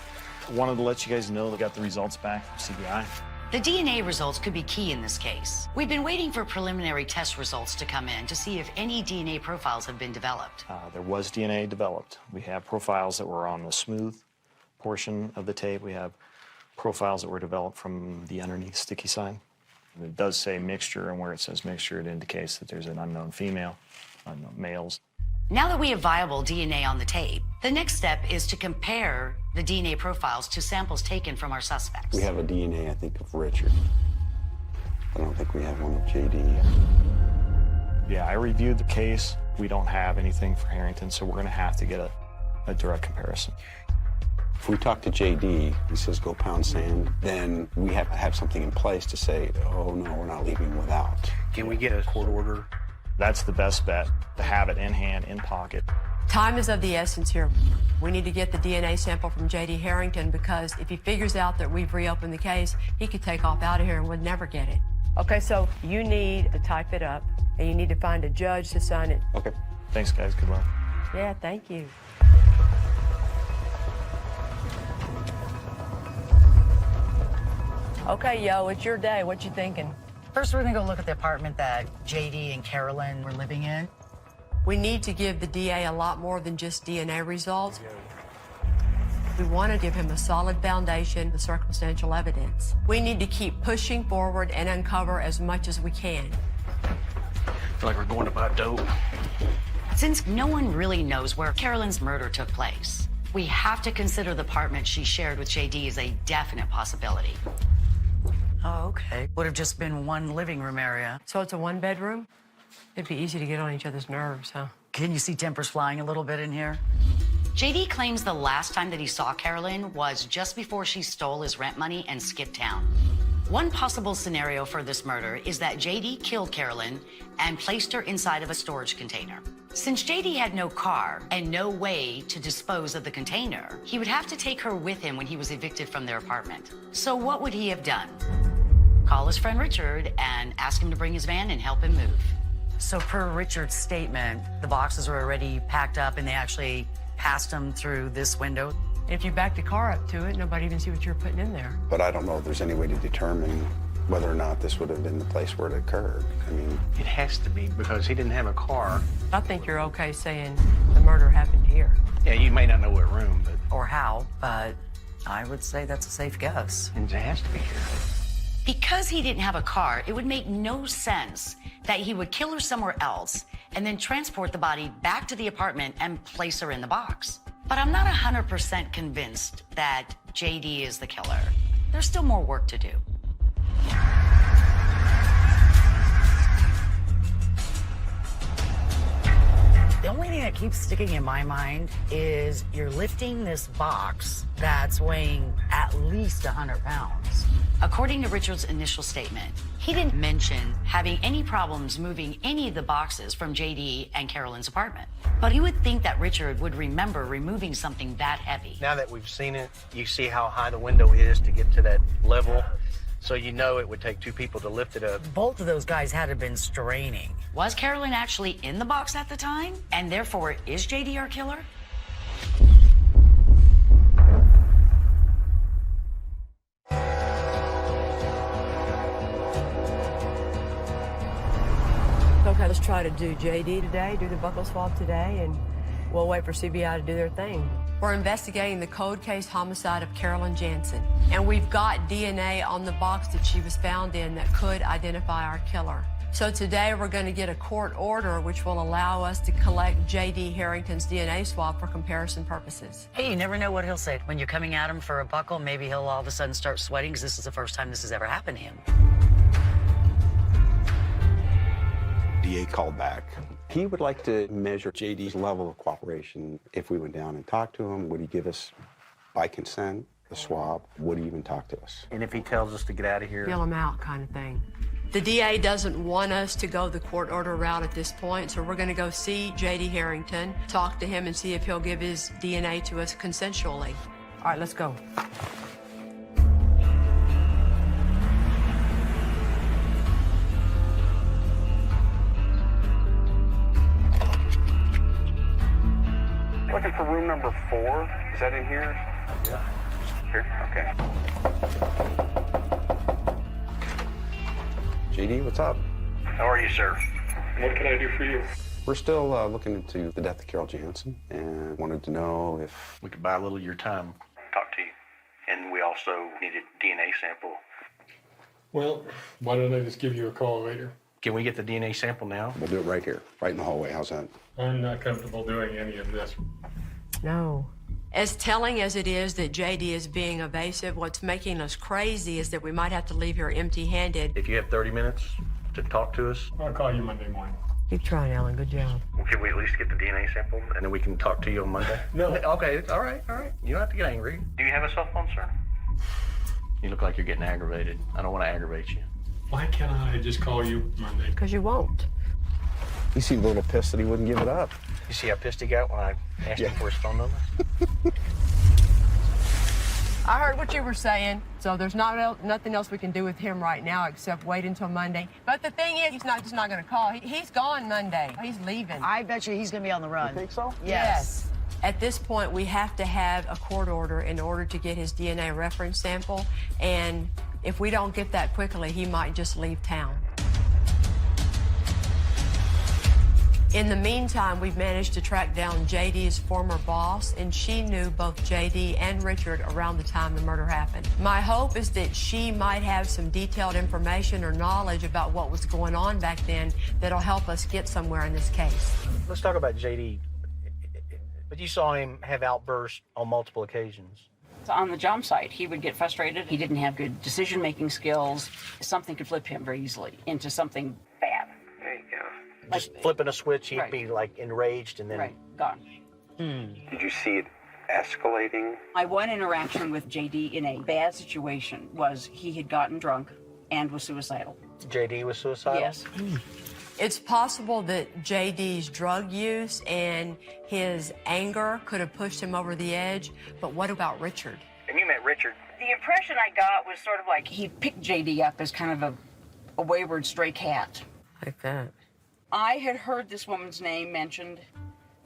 Wanted to let you guys know that I got the results back from CBI. The DNA results could be key in this case. We've been waiting for preliminary test results to come in to see if any DNA profiles have been developed. There was DNA developed. We have profiles that were on the smooth portion of the tape. We have profiles that were developed from the underneath sticky side. And it does say mixture, and where it says mixture, it indicates that there's an unknown female, unknown males. Now that we have viable DNA on the tape, the next step is to compare the DNA profiles to samples taken from our suspects. We have a DNA, I think, of Richard. I don't think we have one of JD. Yeah, I reviewed the case. We don't have anything for Harrington, so we're going to have to get a direct comparison. If we talk to JD, he says go pound sand, then we have to have something in place to say, oh, no, we're not leaving without. Can we get a court order? That's the best bet, to have it in hand, in pocket. Time is of the essence here. We need to get the DNA sample from J.D. Harrington because if he figures out that we've reopened the case, he could take off out of here and would never get it. Okay, so you need to type it up and you need to find a judge to sign it. Okay. Thanks, guys. Good luck. Yeah, thank you. Okay, yo, it's your day. What you thinking? First, we're gonna go look at the apartment that JD and Carolyn were living in. We need to give the DA a lot more than just DNA results. We want to give him a solid foundation, the circumstantial evidence. We need to keep pushing forward and uncover as much as we can. I feel like we're going to buy dope. Since no one really knows where Carolyn's murder took place, we have to consider the apartment she shared with JD as a definite possibility. Oh, okay. Would have just been one living room area. So it's a one-bedroom? It'd be easy to get on each other's nerves, huh? Can you see tempers flying a little bit in here? JD claims the last time that he saw Carolyn was just before she stole his rent money and skipped town. One possible scenario for this murder is that JD killed Carolyn and placed her inside of a storage container. Since JD had no car and no way to dispose of the container, he would have to take her with him when he was evicted from their apartment. So what would he have done? Call his friend Richard and ask him to bring his van and help him move. So per Richard's statement, the boxes were already packed up and they actually passed them through this window. If you back the car up to it, nobody even see what you're putting in there. But I don't know if there's any way to determine whether or not this would have been the place where it occurred. I mean, It has to be because he didn't have a car. I think you're okay saying the murder happened here. Yeah, you may not know what room, but Or how, but I would say that's a safe guess. it has to be here. Because he didn't have a car, it would make no sense that he would kill her somewhere else and then transport the body back to the apartment and place her in the box. But I'm not 100% convinced that JD is the killer. There's still more work to do. The only thing that keeps sticking in my mind is you're lifting this box that's weighing at least 100 pounds. According to Richard's initial statement, he didn't mention having any problems moving any of the boxes from JD and Carolyn's apartment. But he would think that Richard would remember removing something that heavy. Now that we've seen it, you see how high the window is to get to that level. So you know it would take two people to lift it up. Both of those guys had to have been straining. Was Carolyn actually in the box at the time? And therefore, is JD our killer? Okay, let's try to do JD today, do the buccal swab today, and we'll wait for CBI to do their thing. We're investigating the cold case homicide of Carolyn Jansen, and we've got DNA on the box that she was found in that could identify our killer. So today we're going to get a court order which will allow us to collect J.D. Harrington's DNA swab for comparison purposes. Hey, you never know what he'll say. When you're coming at him for a buckle, maybe he'll all of a sudden start sweating because this is the first time this has ever happened to him. DA called back. He would like to measure JD's level of cooperation. If we went down and talked to him, would he give us, by consent, the swab? Would he even talk to us? And if he tells us to get out of here? Fill him out kind of thing. The DA doesn't want us to go the court order route at this point, so we're going to go see J.D. Harrington, talk to him, and see if he'll give his DNA to us consensually. All right, let's go. Looking for room number 4. Is that in here? Yeah. Here? Okay. JD, what's up? How are you, sir? What can I do for you? We're still looking into the death of Carol Jansen and wanted to know if we could buy a little of your time. Talk to you. And we also need a DNA sample. Well, why don't I just give you a call later? Can we get the DNA sample now? we'll do it right here, right in the hallway. How's that? I'm not comfortable doing any of this. No. As telling as it is that JD is being evasive, what's making us crazy is that we might have to leave here empty-handed. If you have 30 minutes to talk to us. I'll call you Monday morning. Keep trying, Alan. Good job. Well, can we at least get the DNA sample? And then we can talk to you on Monday? No. Okay, all right. You don't have to get angry. Do you have a cell phone, sir? You look like you're getting aggravated. I don't want to aggravate you. Why can't I just call you Monday? Because you won't. He seemed a little pissed that he wouldn't give it up. You see how pissed he got when I asked him for his phone number? I heard what you were saying, so there's nothing else we can do with him right now except wait until Monday. But the thing is, he's just not going to call. He's gone Monday. He's leaving. I bet you he's going to be on the run. You think so? Yes. At this point, we have to have a court order in order to get his DNA reference sample, and if we don't get that quickly, he might just leave town. In the meantime, we've managed to track down JD's former boss, and she knew both JD and Richard around the time the murder happened. My hope is that she might have some detailed information or knowledge about what was going on back then that'll help us get somewhere in this case. Let's talk about JD. But you saw him have outbursts on multiple occasions. So on the job site, he would get frustrated. He didn't have good decision-making skills. Something could flip him very easily into something bad. There you go. Just flipping a switch, he'd be like enraged and then gone. Did you see it escalating? My one interaction with JD in a bad situation was he had gotten drunk and was suicidal. JD was suicidal? Yes. It's possible that JD's drug use and his anger could have pushed him over the edge, but what about Richard? And you met Richard? The impression I got was sort of like he picked JD up as kind of a wayward stray cat. Like that. I had heard this woman's name mentioned.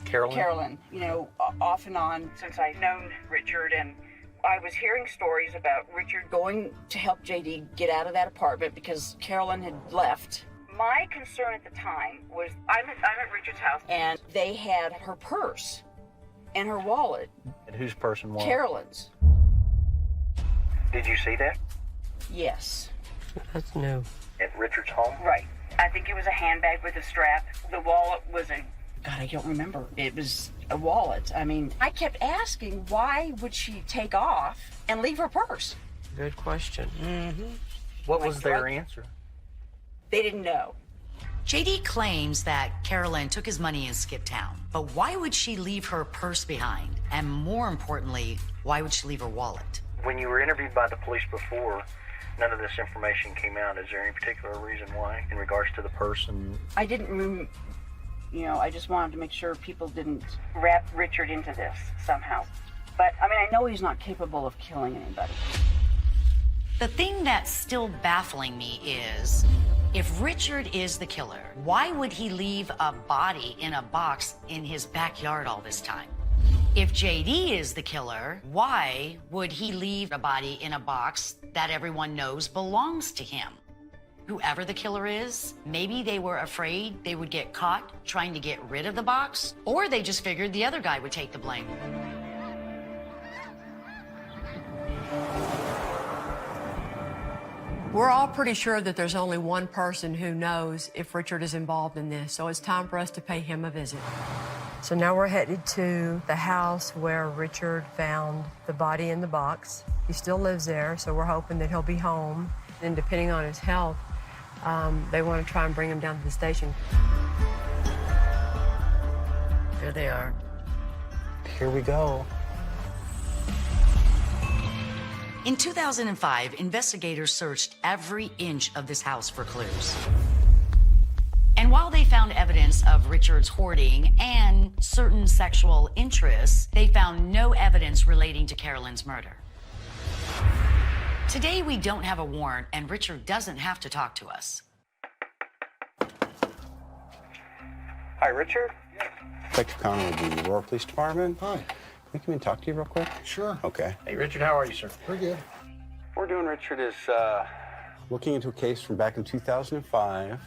Carolyn? You know, off and on since I'd known Richard, and I was hearing stories about Richard going to help JD get out of that apartment because Carolyn had left. My concern at the time was I'm at Richard's house, and they had her purse and her wallet. And whose purse and wallet? Carolyn's. Did you see that? Yes. That's new. At Richard's home? Right. I think it was a handbag with a strap. The wallet was God, I don't remember. It was a wallet. I mean, I kept asking, why would she take off and leave her purse? Good question. What was their answer? They didn't know. JD claims that Carolyn took his money and skipped town. But why would she leave her purse behind? And more importantly, why would she leave her wallet? When you were interviewed by the police before, none of this information came out. Is there any particular reason why in regards to the person? I didn't, I just wanted to make sure people didn't wrap Richard into this somehow. But, I mean, I know he's not capable of killing anybody. The thing that's still baffling me is, if Richard is the killer, why would he leave a body in a box in his backyard all this time? If JD is the killer, why would he leave a body in a box that everyone knows belongs to him? Whoever the killer is, maybe they were afraid they would get caught trying to get rid of the box, or they just figured the other guy would take the blame. We're all pretty sure that there's only one person who knows if Richard is involved in this, so it's time for us to pay him a visit. So now we're headed to the house where Richard found the body in the box. He still lives there, so we're hoping that he'll be home. And depending on his health, they want to try and bring him down to the station. There they are. Here we go. In 2005, investigators searched every inch of this house for clues. And while they found evidence of Richard's hoarding and certain sexual interests, they found no evidence relating to Carolyn's murder. Today, we don't have a warrant, and Richard doesn't have to talk to us. Hi, Richard. Detective Connor with the Aurora Police Department. Hi. Can we come in and talk to you real quick? Sure. Okay. Hey, Richard, how are you, sir? Pretty good. What we're doing, Richard, is looking into a case from back in 2005.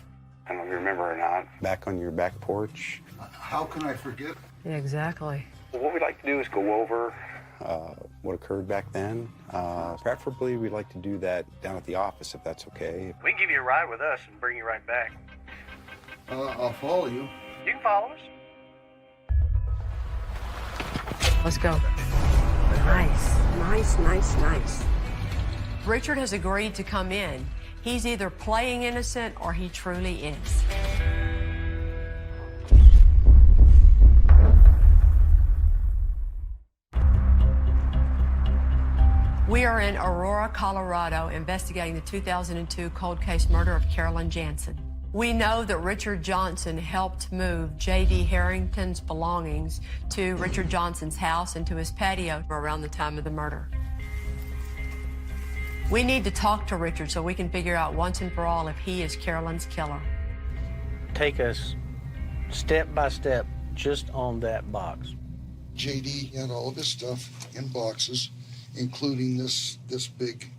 I don't know if you remember or not. Back on your back porch. How can I forget? Yeah, exactly. Well, what we'd like to do is go over what occurred back then. Preferably, we'd like to do that down at the office, if that's okay. We can give you a ride with us and bring you right back. I'll follow you. You can follow us. Let's go. Nice, nice, nice, nice. Richard has agreed to come in. He's either playing innocent or he truly is. We are in Aurora, Colorado, investigating the 2002 cold case murder of Carolyn Jansen. We know that Richard Johnson helped move J.D. Harrington's belongings to Richard Johnson's house and to his patio around the time of the murder. We need to talk to Richard so we can figure out once and for all if he is Carolyn's killer. Take us step by step just on that box. J.D. had all of his stuff in boxes, including this big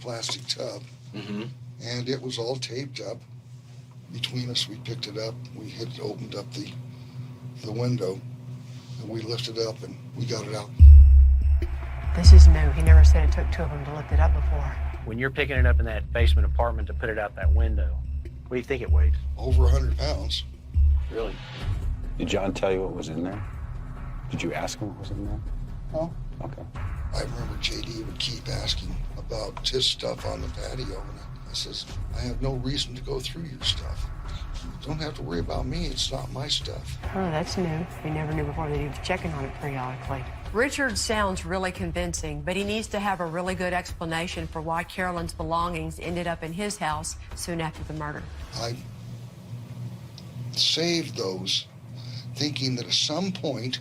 plastic tub. Mm-hmm. And it was all taped up. Between us, we picked it up. We had opened up the window, and we lifted it up, and we got it out. This is new. He never said it took two of them to lift it up before. When you're picking it up in that basement apartment to put it out that window, what do you think it weighs? Over 100 pounds. Really? Did John tell you what was in there? Did you ask him what was in there? No. Okay. I remember J.D. would keep asking about his stuff on the patio, and I says, I have no reason to go through your stuff. You don't have to worry about me. It's not my stuff. Oh, that's new. He never knew before that he was checking on it periodically. Richard sounds really convincing, but he needs to have a really good explanation for why Carolyn's belongings ended up in his house soon after the murder. I saved those thinking that at some point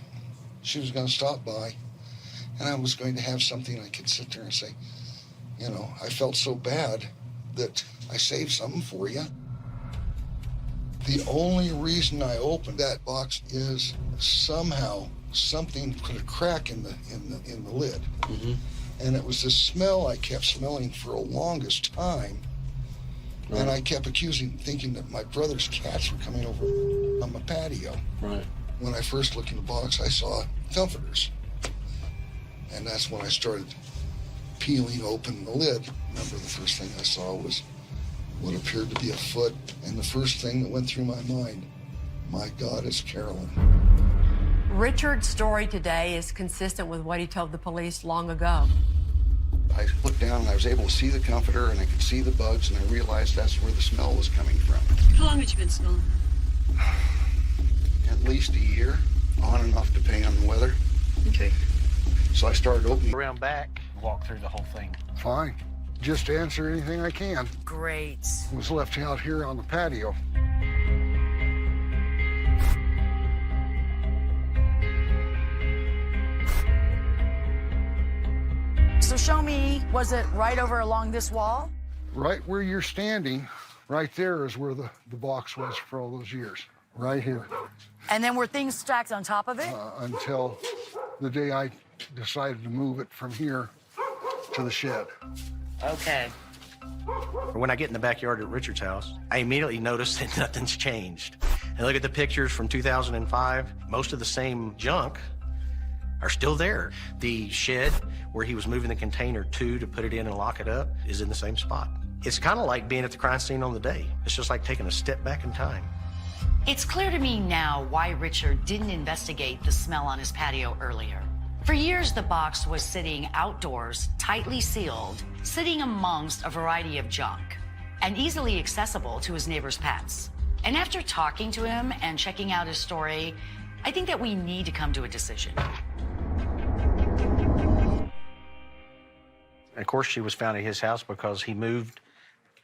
she was going to stop by and I was going to have something I could sit there and say, you know, I felt so bad that I saved something for you. The only reason I opened that box is somehow something put a crack in the lid. Mm-hmm. And it was this smell I kept smelling for the longest time. Right. And I kept thinking that my brother's cats were coming over on my patio. Right. When I first looked in the box, I saw comforters. And that's when I started peeling open the lid. Remember, the first thing I saw was what appeared to be a foot. And the first thing that went through my mind, my God, it's Carolyn. Richard's story today is consistent with what he told the police long ago. I looked down and I was able to see the comforter and I could see the bugs, and I realized that's where the smell was coming from. How long had you been smelling? At least a year, on and off depending on the weather. Okay. So I started opening. Around back, walk through the whole thing. Fine. Just answer anything I can. Great. I was left out here on the patio. So show me, was it right over along this wall? Right where you're standing, right there is where the box was for all those years, right here. And then were things stacked on top of it? Until the day I decided to move it from here to the shed. Okay. When I get in the backyard at Richard's house, I immediately notice that nothing's changed. And look at the pictures from 2005. Most of the same junk are still there. The shed where he was moving the container to put it in and lock it up is in the same spot. It's kind of like being at the crime scene on the day. It's just like taking a step back in time. It's clear to me now why Richard didn't investigate the smell on his patio earlier. For years, the box was sitting outdoors, tightly sealed, sitting amongst a variety of junk, and easily accessible to his neighbor's pets. And after talking to him and checking out his story, I think that we need to come to a decision. And of course, she was found at his house because he moved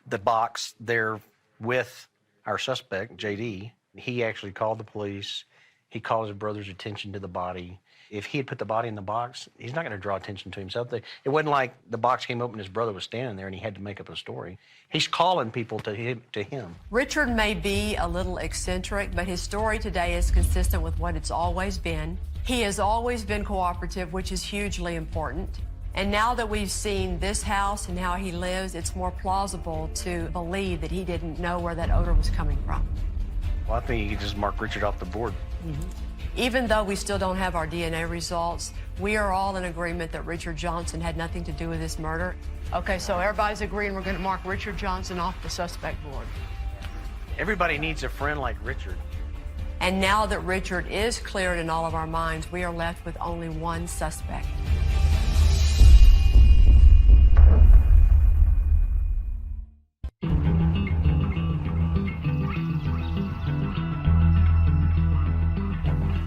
the box there with our suspect, JD. He actually called the police. He called his brother's attention to the body. If he had put the body in the box, he's not going to draw attention to himself. It wasn't like the box came open and his brother was standing there and he had to make up a story. He's calling people to him. Richard may be a little eccentric, but his story today is consistent with what it's always been. He has always been cooperative, which is hugely important. And now that we've seen this house and how he lives, it's more plausible to believe that he didn't know where that odor was coming from. Well, I think you could just mark Richard off the board. Even though we still don't have our DNA results, we are all in agreement that Richard Johnson had nothing to do with this murder. Okay, so everybody's agreeing we're going to mark Richard Johnson off the suspect board. Everybody needs a friend like Richard. And now that Richard is cleared in all of our minds, we are left with only one suspect.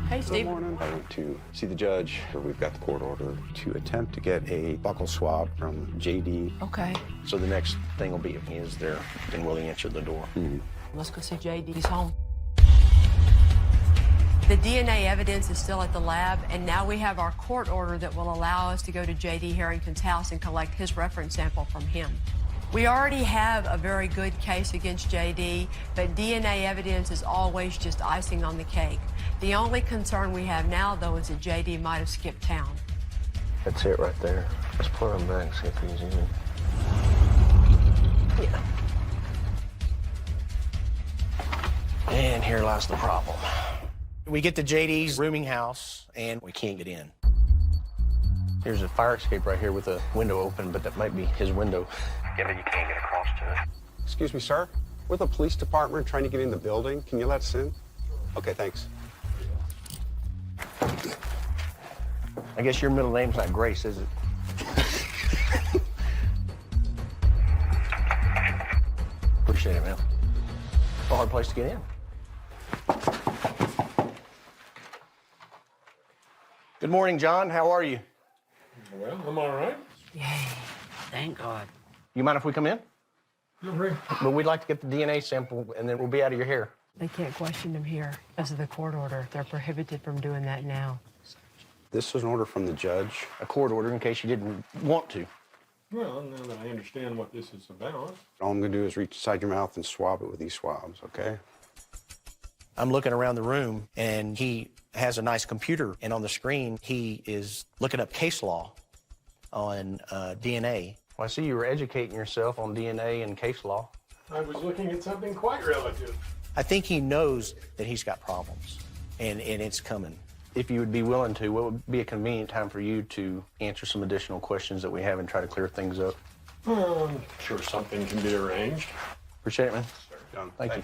Hey, Steve. Good morning. I went to see the judge. We've got the court order to attempt to get a buccal swab from JD. Okay. So the next thing will be if he is there, then we'll answer the door. Let's go see JD. He's home. The DNA evidence is still at the lab, and now we have our court order that will allow us to go to JD Harrington's house and collect his reference sample from him. We already have a very good case against JD, but DNA evidence is always just icing on the cake. The only concern we have now, though, is that JD might have skipped town. That's it right there. Let's put him back, see if he's in. Yeah. And here lies the problem. We get to JD's rooming house, and we can't get in. There's a fire escape right here with a window open, but that might be his window. Yeah, but you can't get across to it. Excuse me, sir. We're the police department trying to get in the building. Can you let us in? Okay, thanks. I guess your middle name's not Grace, is it? Appreciate it, man. A hard place to get in. Good morning, John. How are you? Well, I'm all right. Yay. Thank God. You mind if we come in? No, But we'd like to get the DNA sample, and then we'll be out of your hair. They can't question him here because of the court order. They're prohibited from doing that now. This was an order from the judge. A court order in case you didn't want to. Well, now that I understand what this is about. All I'm gonna do is reach inside your mouth and swab it with these swabs, okay? I'm looking around the room, and he has a nice computer, and on the screen, he is looking up case law on DNA. Well, I see you were educating yourself on DNA and case law. I was looking at something quite relative. I think he knows that he's got problems, and it's coming. If you would be willing to, what would be a convenient time for you to answer some additional questions that we have and try to clear things up? Sure, something can be arranged. Appreciate it, man. Done. Thank you.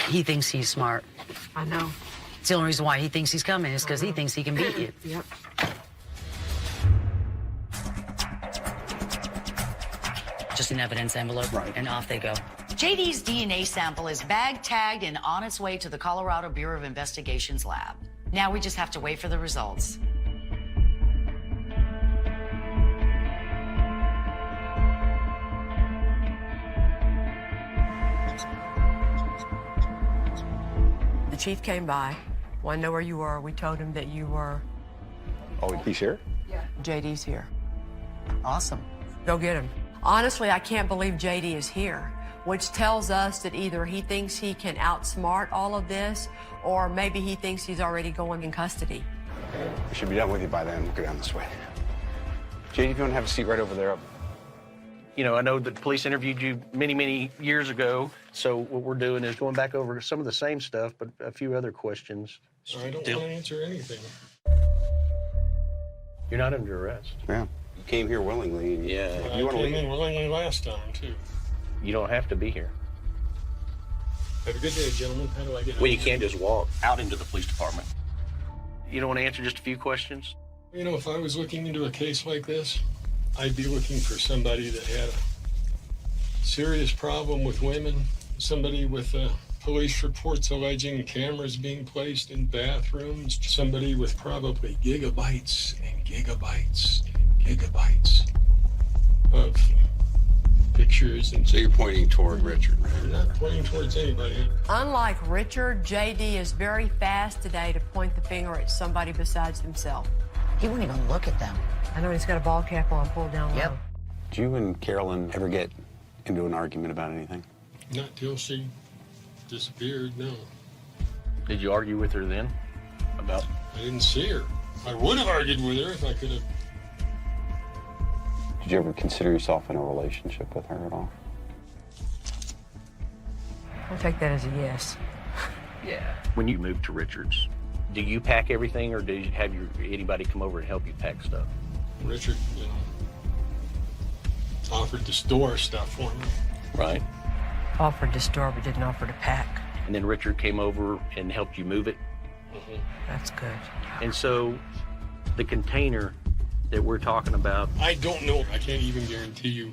He thinks he's smart. I know. It's the only reason why he thinks he's coming is because he thinks he can beat you. Yep. Just an evidence envelope, and off they go. JD's DNA sample is bag tagged and on its way to the Colorado Bureau of Investigation's lab. Now we just have to wait for the results. The chief came by, wanted to know where you were. We told him that you were... Oh, he's here? JD's here. Awesome. Go get him. Honestly, I can't believe JD is here, which tells us that either he thinks he can outsmart all of this, or maybe he thinks he's already going in custody. We should be done with you by then. We'll go down this way. JD, if you want to have a seat right over there. You know, I know that the police interviewed you many, many years ago. So what we're doing is going back over some of the same stuff, but a few other questions. I don't want to answer anything. You're not under arrest. Yeah. You came here willingly. And I you want to came leave? in willingly last time, too. You don't have to be here. Have a good day, gentlemen. How do I get out? Well, you can't just walk out into the police department. You don't want to answer just a few questions? You know, if I was looking into a case like this, I'd be looking for somebody that had a serious problem with women, somebody with police reports alleging cameras being placed in bathrooms, somebody with probably gigabytes and gigabytes and gigabytes of pictures. And so you're pointing toward Richard, right? I'm not pointing towards anybody. Unlike Richard, JD is very fast today to point the finger at somebody besides himself. He won't even look at them. I know he's got a ball cap on, pulled down low. Yep. Did you and Carolyn ever get into an argument about anything? Not till she disappeared, no. Did you argue with her then? About? I didn't see her. I would have argued with her if I could have. Did you ever consider yourself in a relationship with her at all? I'll take that as a yes. Yeah. When you moved to Richards, do you pack everything, or do you have anybody come over and help you pack stuff? Richard, you know, offered to store stuff for me. Right. Offered to store, but didn't offer to pack. And then Richard came over and helped you move it? Mm-hmm. That's good. And so the container that we're talking about... I don't know. I can't even guarantee you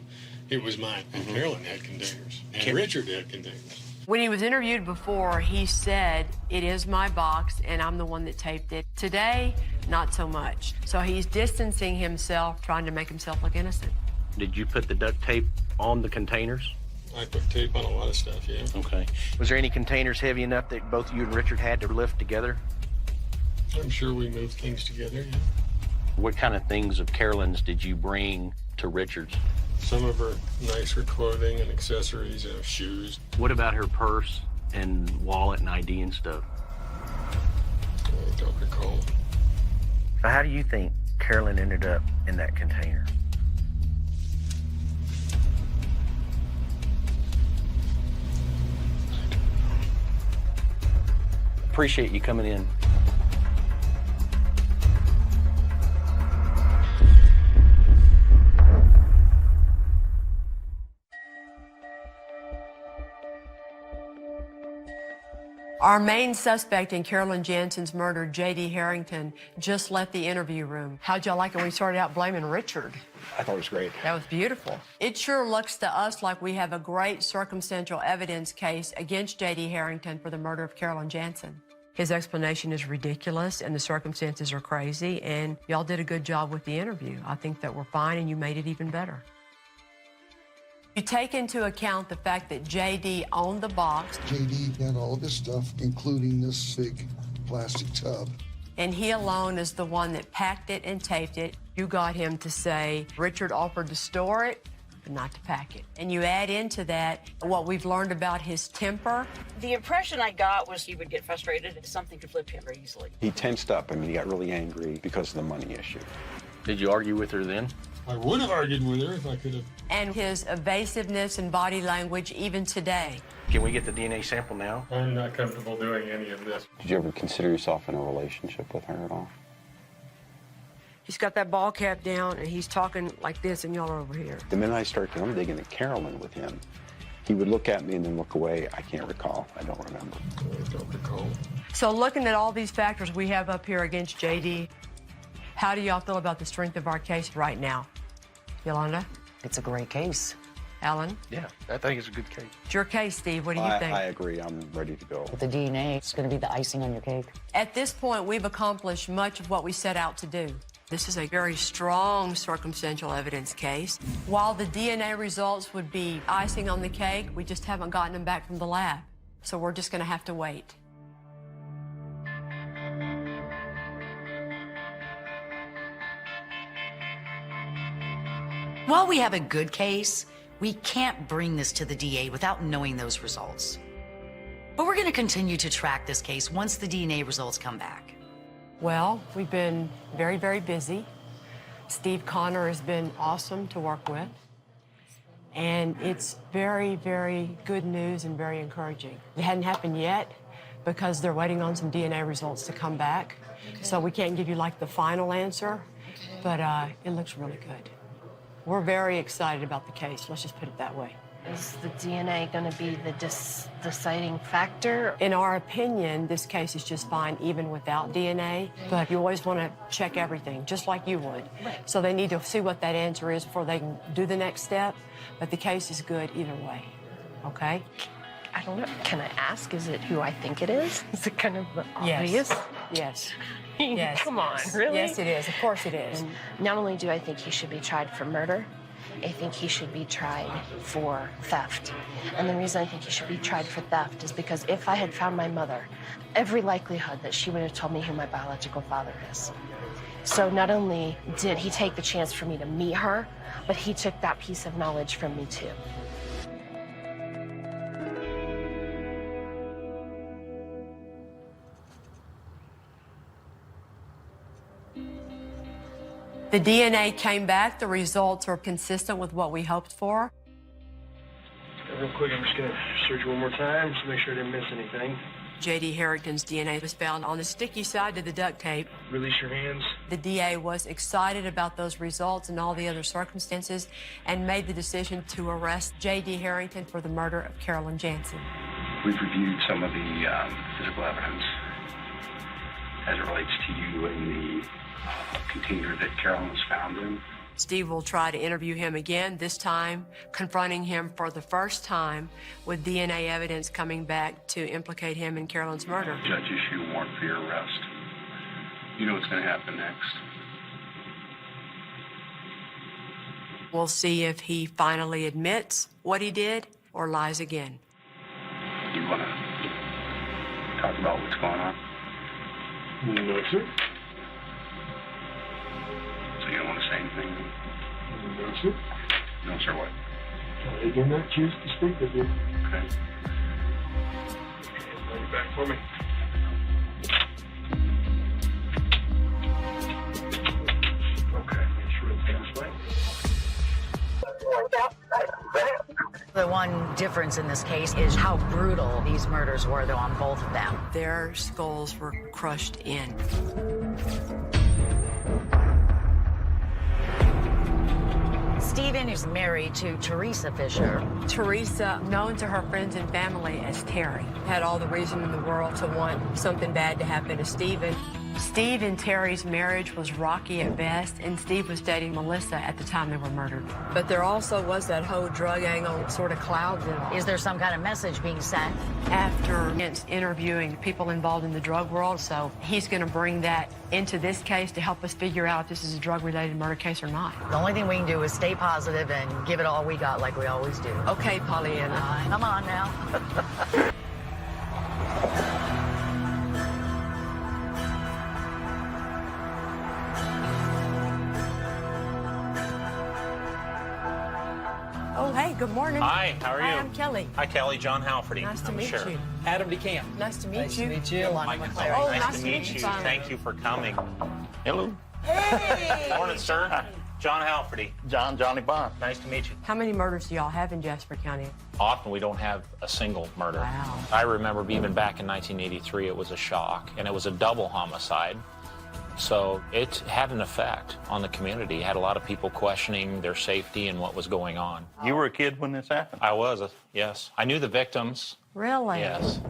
it was mine. And Carolyn had containers. And Richard had containers. When he was interviewed before, he said, it is my box and I'm the one that taped it. Today, not so much. So he's distancing himself, trying to make himself look innocent. Did you put the duct tape on the containers? I put tape on a lot of stuff, yeah. Okay. Was there any containers heavy enough that both you and Richard had to lift together? I'm sure we moved things together, yeah. What kind of things of Carolyn's did you bring to Richard's? Some of her nicer clothing and accessories and shoes. What about her purse and wallet and ID and stuff? I don't recall. So how do you think Carolyn ended up in that container? Appreciate you coming in. Our main suspect in Carolyn Jansen's murder, J.D. Harrington, just left the interview room. How'd y'all like it when we started out blaming Richard? I thought it was great. That was beautiful. It sure looks to us like we have a great circumstantial evidence case against J.D. Harrington for the murder of Carolyn Jansen. His explanation is ridiculous and the circumstances are crazy, and y'all did a good job with the interview. I think that we're fine and you made it even better. You take into account the fact that J.D. owned the box. JD had all this stuff, including this big plastic tub. And he alone is the one that packed it and taped it. You got him to say Richard offered to store it, but not to pack it. And you add into that what we've learned about his temper. The impression I got was he would get frustrated if something could flip him very easily. He tensed up. I mean, he got really angry because of the money issue. Did you argue with her then? I would have argued with her if I could have. And his evasiveness and body language even today. Can we get the DNA sample now? I'm not comfortable doing any of this. Did you ever consider yourself in a relationship with her at all? He's got that ball cap down and he's talking like this and y'all are over here. The minute I start to digging at Carolyn with him, he would look at me and then look away. I can't recall. I don't remember. I don't recall. So looking at all these factors we have up here against J.D., how do y'all feel about the strength of our case right now? Yolanda? It's a great case. Alan? Yeah, I think it's a good case. It's your case, Steve. What do you think? I agree. I'm ready to go. With the DNA, it's going to be the icing on your cake. At this point, we've accomplished much of what we set out to do. This is a very strong circumstantial evidence case. While the DNA results would be icing on the cake, we just haven't gotten them back from the lab. So we're just going to have to wait. While we have a good case, we can't bring this to the DA without knowing those results. But we're going to continue to track this case once the DNA results come back. Well, we've been very, very busy. Steve Connor has been awesome to work with. And it's very, very good news and very encouraging. It hadn't happened yet because they're waiting on some DNA results to come back. Okay. So we can't give you like the final answer, but it looks really good. We're very excited about the case. Let's just put it that way. Is the DNA going to be the deciding factor? In our opinion, this case is just fine even without DNA, but you always want to check everything, just like you would. Right. So they need to see what that answer is before they can do the next step, but the case is good either way, okay? I don't know. Can I ask, is it who I think it is? Is it kind of obvious? Yes. Yes. Come on, really? Yes, it is. Of course it is. And not only do I think he should be tried for murder, I think he should be tried for theft. And the reason I think he should be tried for theft is because if I had found my mother, every likelihood that she would have told me who my biological father is. So not only did he take the chance for me to meet her, but he took that piece of knowledge from me too. The DNA came back. The results are consistent with what we hoped for. Real quick, I'm just going to search one more time just to make sure I didn't miss anything. J.D. Harrington's DNA was found on the sticky side of the duct tape. Release your hands. The DA was excited about those results and all the other circumstances and made the decision to arrest J.D. Harrington for the murder of Carolyn Jansen. We've reviewed some of the physical evidence as it relates to you and the container that Carolyn was found in. Steve will try to interview him again, this time confronting him for the first time with DNA evidence coming back to implicate him in Carolyn's murder. Judge issue a warrant for your arrest. You know what's going to happen next. We'll see if he finally admits what he did or lies again. You want to talk about what's going on? No, sir. So you don't want to say anything? No, sir. No, sir, what? I do not choose to speak with you. Okay. Bring it back for me. Okay, make sure it's this way. The one difference in this case is how brutal these murders were, though, on both of them. Their skulls were crushed in. Stephen is married to Teresa Fisher. Teresa, known to her friends and family as Terry, had all the reason in the world to want something bad to happen to Stephen. Steve and Terry's marriage was rocky at best, and Steve was dating Melissa at the time they were murdered. But there also was that whole drug angle that sort of clouds it all. Is there some kind of message being sent? After interviewing people involved in the drug world, so he's going to bring that into this case to help us figure out if this is a drug-related murder case or not. The only thing we can do is stay positive and give it all we got like we always do. Okay, Pollyanna. Come on now. Oh, hey, good morning. Hi, how are you? Hi, I'm Kelly. Hi, Kelly. John Halferty. Nice to I'm meet sure. you. Adam DeCamp. Nice to meet Nice you. to meet you. Mike McClary. Oh, nice to meet you. Simon. Thank you for coming. Hello. Hey! Morning, sir. John Halferty. Johnny Bond. Nice to meet you. How many murders do y'all have in Jasper County? Often we don't have a single murder. Wow. I remember even back in 1983, it was a shock, and it was a double homicide. So it had an effect on the community. It had a lot of people questioning their safety and what was going on. You were a kid when this happened? I was, yes. I knew the victims. Really? Yes.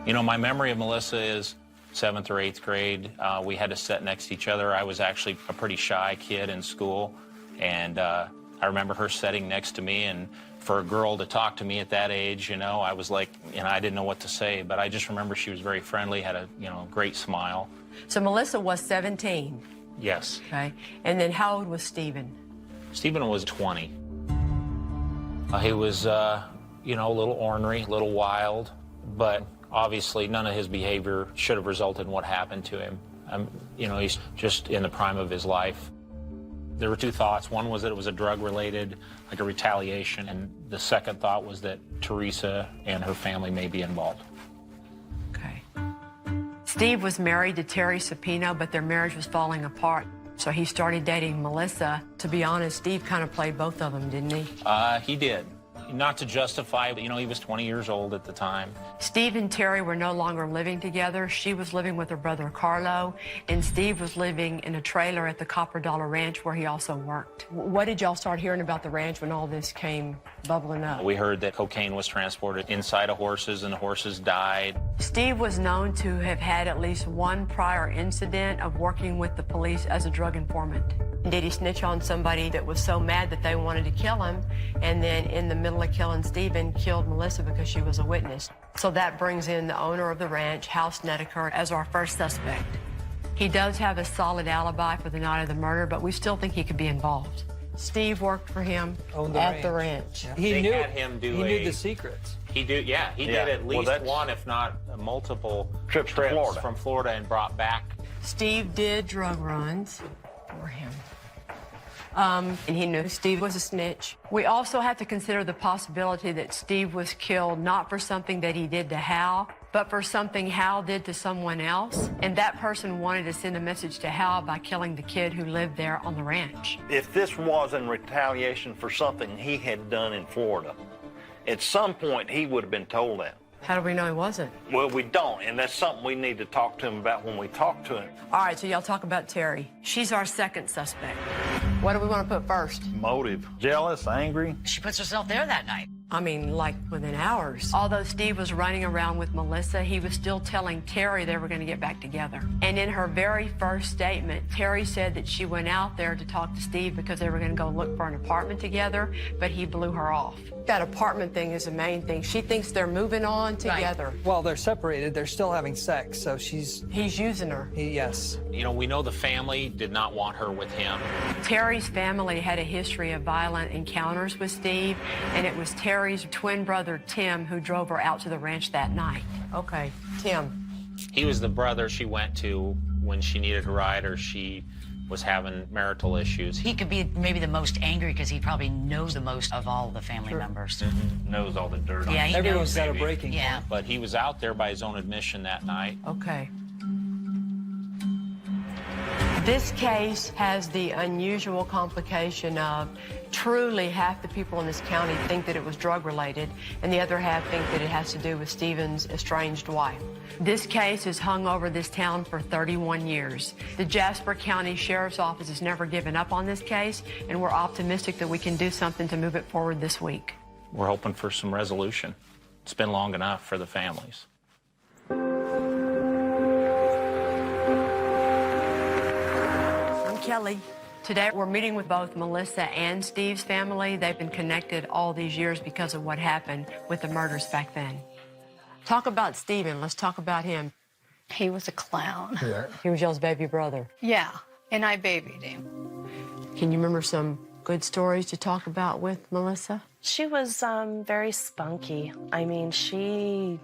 You know, my memory of Melissa is 7th or 8th grade. We had to sit next to each other. I was actually a pretty shy kid in school, and I remember her sitting next to me, and for a girl to talk to me at that age, you know, I was like, you know, I didn't know what to say, but I just remember she was very friendly, had a, you know, great smile. So Melissa was 17. Yes. Okay. And then how old was Stephen? Stephen was 20. He was, you know, a little ornery, a little wild, but obviously none of his behavior should have resulted in what happened to him. You know, he's just in the prime of his life. There were two thoughts. One was that it was a drug-related, like a retaliation, and the second thought was that Teresa and her family may be involved. Okay. Steve was married to Terry Sapino, but their marriage was falling apart. So he started dating Melissa. To be honest, Steve kind of played both of them, didn't he? He did. Not to justify, but, you know, he was 20 years old at the time. Steve and Terry were no longer living together. She was living with her brother Carlo, and Steve was living in a trailer at the Copper Dollar Ranch where he also worked. What did y'all start hearing about the ranch when all this came bubbling up? We heard that cocaine was transported inside of horses and the horses died. Steve was known to have had at least one prior incident of working with the police as a drug informant. Did he snitch on somebody that was so mad that they wanted to kill him, and then in the middle of killing Stephen, killed Melissa because she was a witness? So that brings in the owner of the ranch, Hal Snedeker, as our first suspect. He does have a solid alibi for the night of the murder, but we still think he could be involved. Steve worked for him at the ranch. Yeah. He knew the secrets. He did at least one, if not multiple trips to Florida. from Florida and brought back. Steve did drug runs for him. And he knew Steve was a snitch. We also have to consider the possibility that Steve was killed not for something that he did to Hal, but for something Hal did to someone else. And that person wanted to send a message to Hal by killing the kid who lived there on the ranch. If this was in retaliation for something he had done in Florida, at some point he would have been told that. How do we know he wasn't? Well, we don't, and that's something we need to talk to him about when we talk to him. All right, so y'all talk about Terry. She's our second suspect. What do we want to put first? Motive. Jealous, angry. She puts herself there that night. I mean, like within hours. Although Steve was running around with Melissa, he was still telling Terry they were going to get back together. And in her very first statement, Terry said that she went out there to talk to Steve because they were going to go look for an apartment together, but he blew her off. That apartment thing is the main thing. She thinks they're moving on together. Right. Well, they're separated. They're still having sex, so he's using her. Yes. You know, we know the family did not want her with him. Terry's family had a history of violent encounters with Steve, and it was Terry's twin brother, Tim, who drove her out to the ranch that night. Okay, Tim. He was the brother she went to when she needed a ride or she was having marital issues. He could be maybe the most angry because he probably knows the most of all the family members. Knows all the dirt on Yeah, him. he Everyone's knows. got a breaking point. Yeah. But he was out there by his own admission that night. Okay. This case has the unusual complication of truly half the people in this county think that it was drug-related, and the other half think that it has to do with Stephen's estranged wife. This case has hung over this town for 31 years. The Jasper County Sheriff's Office has never given up on this case, and we're optimistic that we can do something to move it forward this week. We're hoping for some resolution. It's been long enough for the families. I'm Kelly. Today we're meeting with both Melissa and Steve's family. They've been connected all these years because of what happened with the murders back then. Talk about Stephen. Let's talk about him. He was a clown. Yeah. He was y'all's baby brother. Yeah, and I babied him. Can you remember some good stories to talk about with Melissa? She was very spunky. I mean, she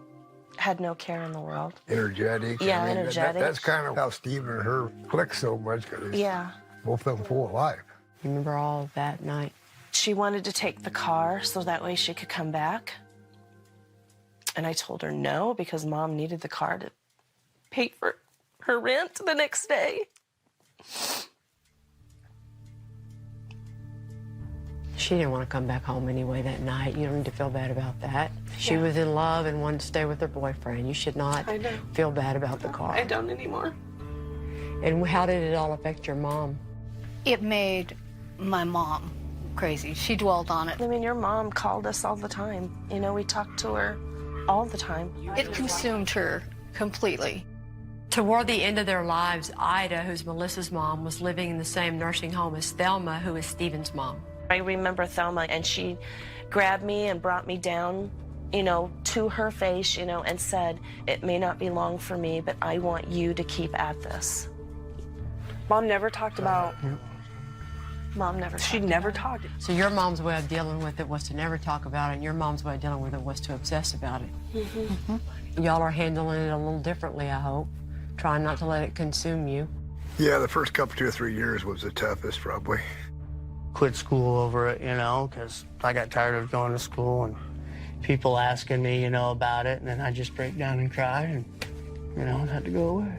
had no care in the world. Energetic. Yeah, I mean, energetic. That's kind of how Stephen and her click so much, because Yeah. both of them full of life. You remember all of that night? She wanted to take the car so that way she could come back. And I told her no, because Mom needed the car to pay for her rent the next day. She didn't want to come back home anyway that night. You don't need to feel bad about that. She was in love and wanted to stay with her boyfriend. You should not I know. feel bad about the car. I don't anymore. And how did it all affect your mom? It made my mom crazy. She dwelled on it. I mean, your mom called us all the time. You know, we talked to her all the time. It consumed her completely. Toward the end of their lives, Ida, who's Melissa's mom, was living in the same nursing home as Thelma, who is Stephen's mom. I remember Thelma, and she grabbed me and brought me down, you know, to her face, you know, and said, "It may not be long for me, but I want you to keep at this." Mom never talked about. Mom never. She never talked. So your mom's way of dealing with it was to never talk about it, and your mom's way of dealing with it was to obsess about it. Y'all are handling it a little differently, I hope. Trying not to let it consume you. Yeah, the first couple, 2 or 3 years was the toughest, probably. quit school over it, because I got tired of going to school and people asking me, about it, and then I just break down and cry and, it had to go away.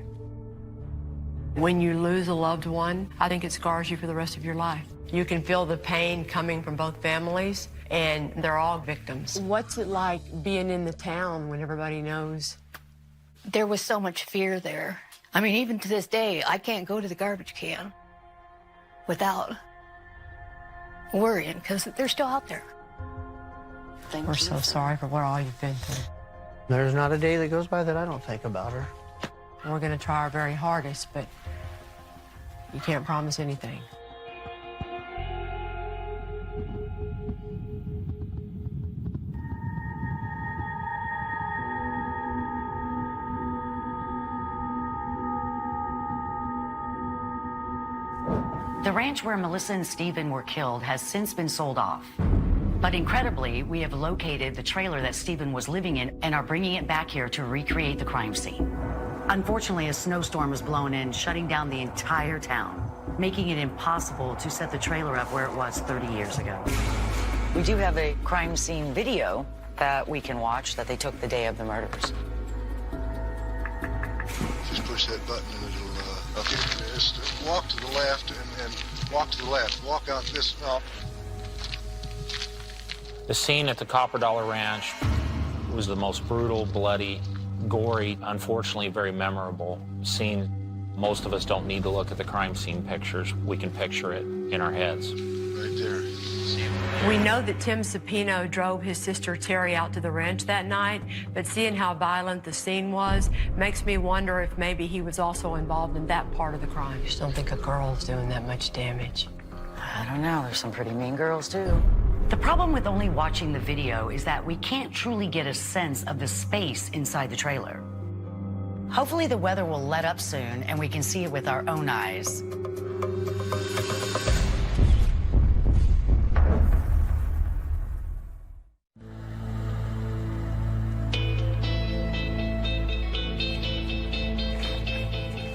When you lose a loved one, I think it scars you for the rest of your life. You can feel the pain coming from both families, and they're all victims. What's it like being in the town when everybody knows? There was so much fear there. I mean, even to this day, I can't go to the garbage can without worrying, because they're still out there. We're so sorry for what all you've been through. There's not a day that goes by that I don't think about her. We're going to try our very hardest, but you can't promise anything. The ranch where Melissa and Stephen were killed has since been sold off. But incredibly, we have located the trailer that Stephen was living in and are bringing it back here to recreate the crime scene. Unfortunately, a snowstorm was blown in, shutting down the entire town, making it impossible to set the trailer up where it was 30 years ago. We do have a crime scene video that we can watch that they took the day of the murders. Just push that button and it'll, okay, just walk to the left and walk to the left. Walk out this, The scene at the Copper Dollar Ranch was the most brutal, bloody, gory, unfortunately very memorable scene. Most of us don't need to look at the crime scene pictures. We can picture it in our heads. Right there. We know that Tim Supino drove his sister Terry out to the ranch that night, but seeing how violent the scene was makes me wonder if maybe he was also involved in that part of the crime. I just don't think a girl's doing that much damage. I don't know, there's some pretty mean girls too. The problem with only watching the video is that we can't truly get a sense of the space inside the trailer. Hopefully the weather will let up soon and we can see it with our own eyes.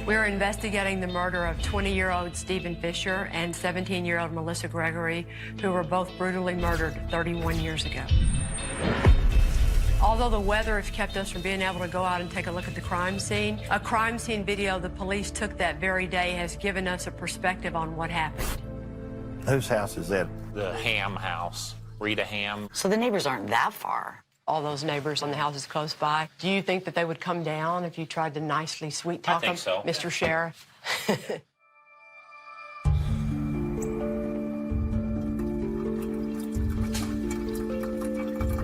We're investigating the murder of 20-year-old Stephen Fisher and 17-year-old Melissa Gregory, who were both brutally murdered 31 years ago. Although the weather has kept us from being able to go out and take a look at the crime scene, a crime scene video the police took that very day has given us a perspective on what happened. Whose house is that? The Ham house, Rita Ham. So the neighbors aren't that far. All those neighbors on the houses close by. Do you think that they would come down if you tried to nicely sweet talk them? I think so. Mr. Sheriff?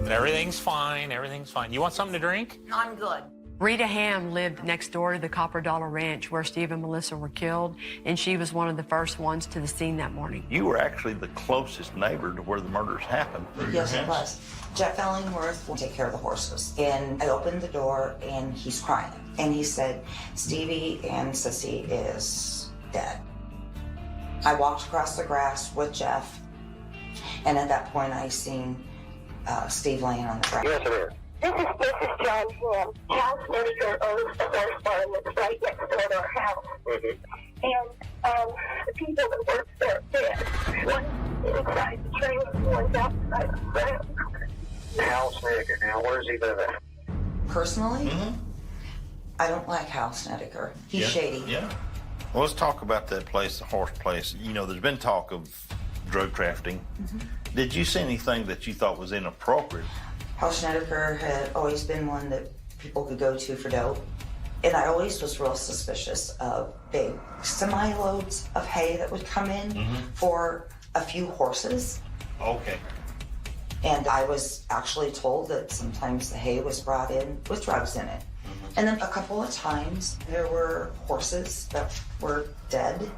Everything's fine, everything's fine. You want something to drink? I'm good. Rita Ham lived next door to the Copper Dollar Ranch where Steve and Melissa were killed, and she was one of the first ones to the scene that morning. You were actually the closest neighbor to where the murders happened. Yes, it was. Jeff Ellingworth will take care of the horses. And I opened the door and he's crying. And he said, Stevie and Sissy is dead. I walked across the grass with Jeff, and at that point I seen Steve laying on the ground. Yes, it is. This is John Ham. House manager owns the horse farm that's right next door to our house. And the people that work there are dead. One's inside the trailer, one's outside the ground. House Snedeker, now where's he living? Personally, I don't like Hal Snedeker. He's shady. Yeah. Well, let's talk about that place, the horse place. You know, there's been talk of drug trafficking. Did you see anything that you thought was inappropriate? Hal Snedeker had always been one that people could go to for dope. And I always was real suspicious of big semi-loads of hay that would come in for a few horses. Okay. And I was actually told that sometimes the hay was brought in with drugs in it. And then a couple of times there were horses that were dead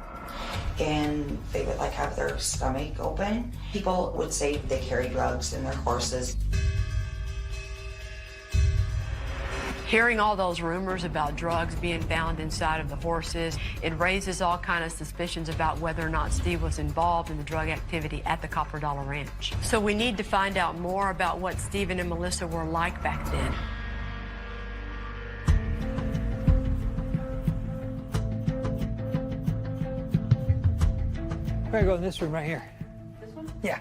and they would like have their stomach open. People would say they carry drugs in their horses. Hearing all those rumors about drugs being found inside of the horses, it raises all kind of suspicions about whether or not Steve was involved in the drug activity at the Copper Dollar Ranch. So we need to find out more about what Stephen and Melissa were like back then. We're gonna go in this room right here. Yeah.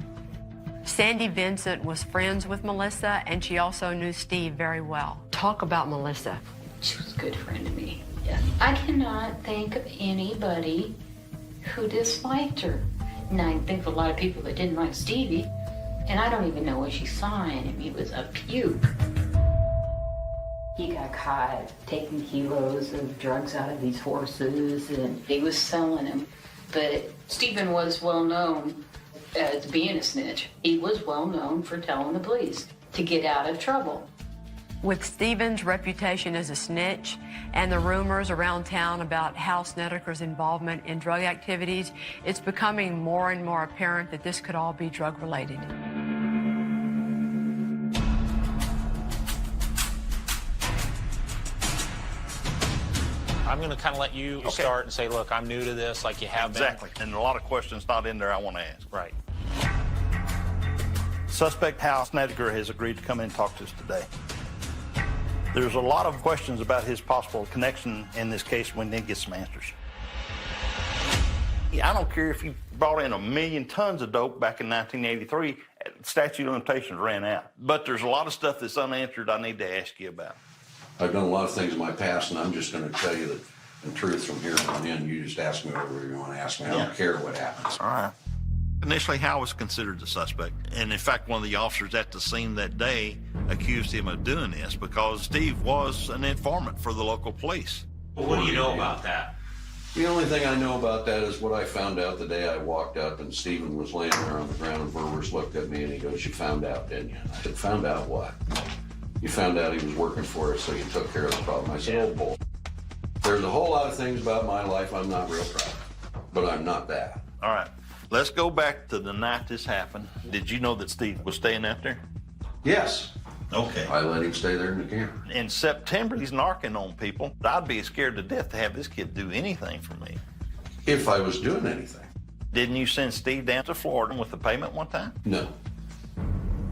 Sandy Vincent was friends with Melissa, and she also knew Steve very well. Talk about Melissa. She was a good friend to me. Yeah. I cannot think of anybody who disliked her. Now, I can think of a lot of people that didn't like Stevie, and I don't even know what she saw in him. He was a puke. He got caught taking kilos of drugs out of these horses, and he was selling them. But Stephen was well known as being a snitch. He was well known for telling the police to get out of trouble. With Stephen's reputation as a snitch and the rumors around town about Hal Snedeker's involvement in drug activities, it's becoming more and more apparent that this could all be drug-related. I'm going to kind of let you start and say, look, I'm new to this, like you have been. Exactly. And a lot of questions not in there I want to ask. Right. Suspect Hal Snedeker has agreed to come in and talk to us today. There's a lot of questions about his possible connection in this case. We need to get some answers. I don't care if you brought in 1 million tons of dope back in 1983, statute of limitations ran out. But there's a lot of stuff that's unanswered I need to ask you about. I've done a lot of things in my past, and I'm just going to tell you that the truth from here on in. You just ask me whatever you want to ask me. I don't care what happens. All right. Initially, Hal was considered the suspect. And in fact, one of the officers at the scene that day accused him of doing this because Steve was an informant for the local police. Well, what do you know about that? The only thing I know about that is what I found out the day I walked up and Stephen was laying there on the ground and Burwers looked at me and he goes, "You found out, didn't you?" And I said, "Found out what?" "You found out he was working for us, so you took care of the problem." I said, "Oh, bull." There's a whole lot of things about my life I'm not real proud of, but I'm not that. All right. Let's go back to the night this happened. Did you know that Steve was staying out there? Yes. Okay. I let him stay there in the camper. In September, he's narking on people. I'd be scared to death to have this kid do anything for me. If I was doing anything. Didn't you send Steve down to Florida with the payment one time? No.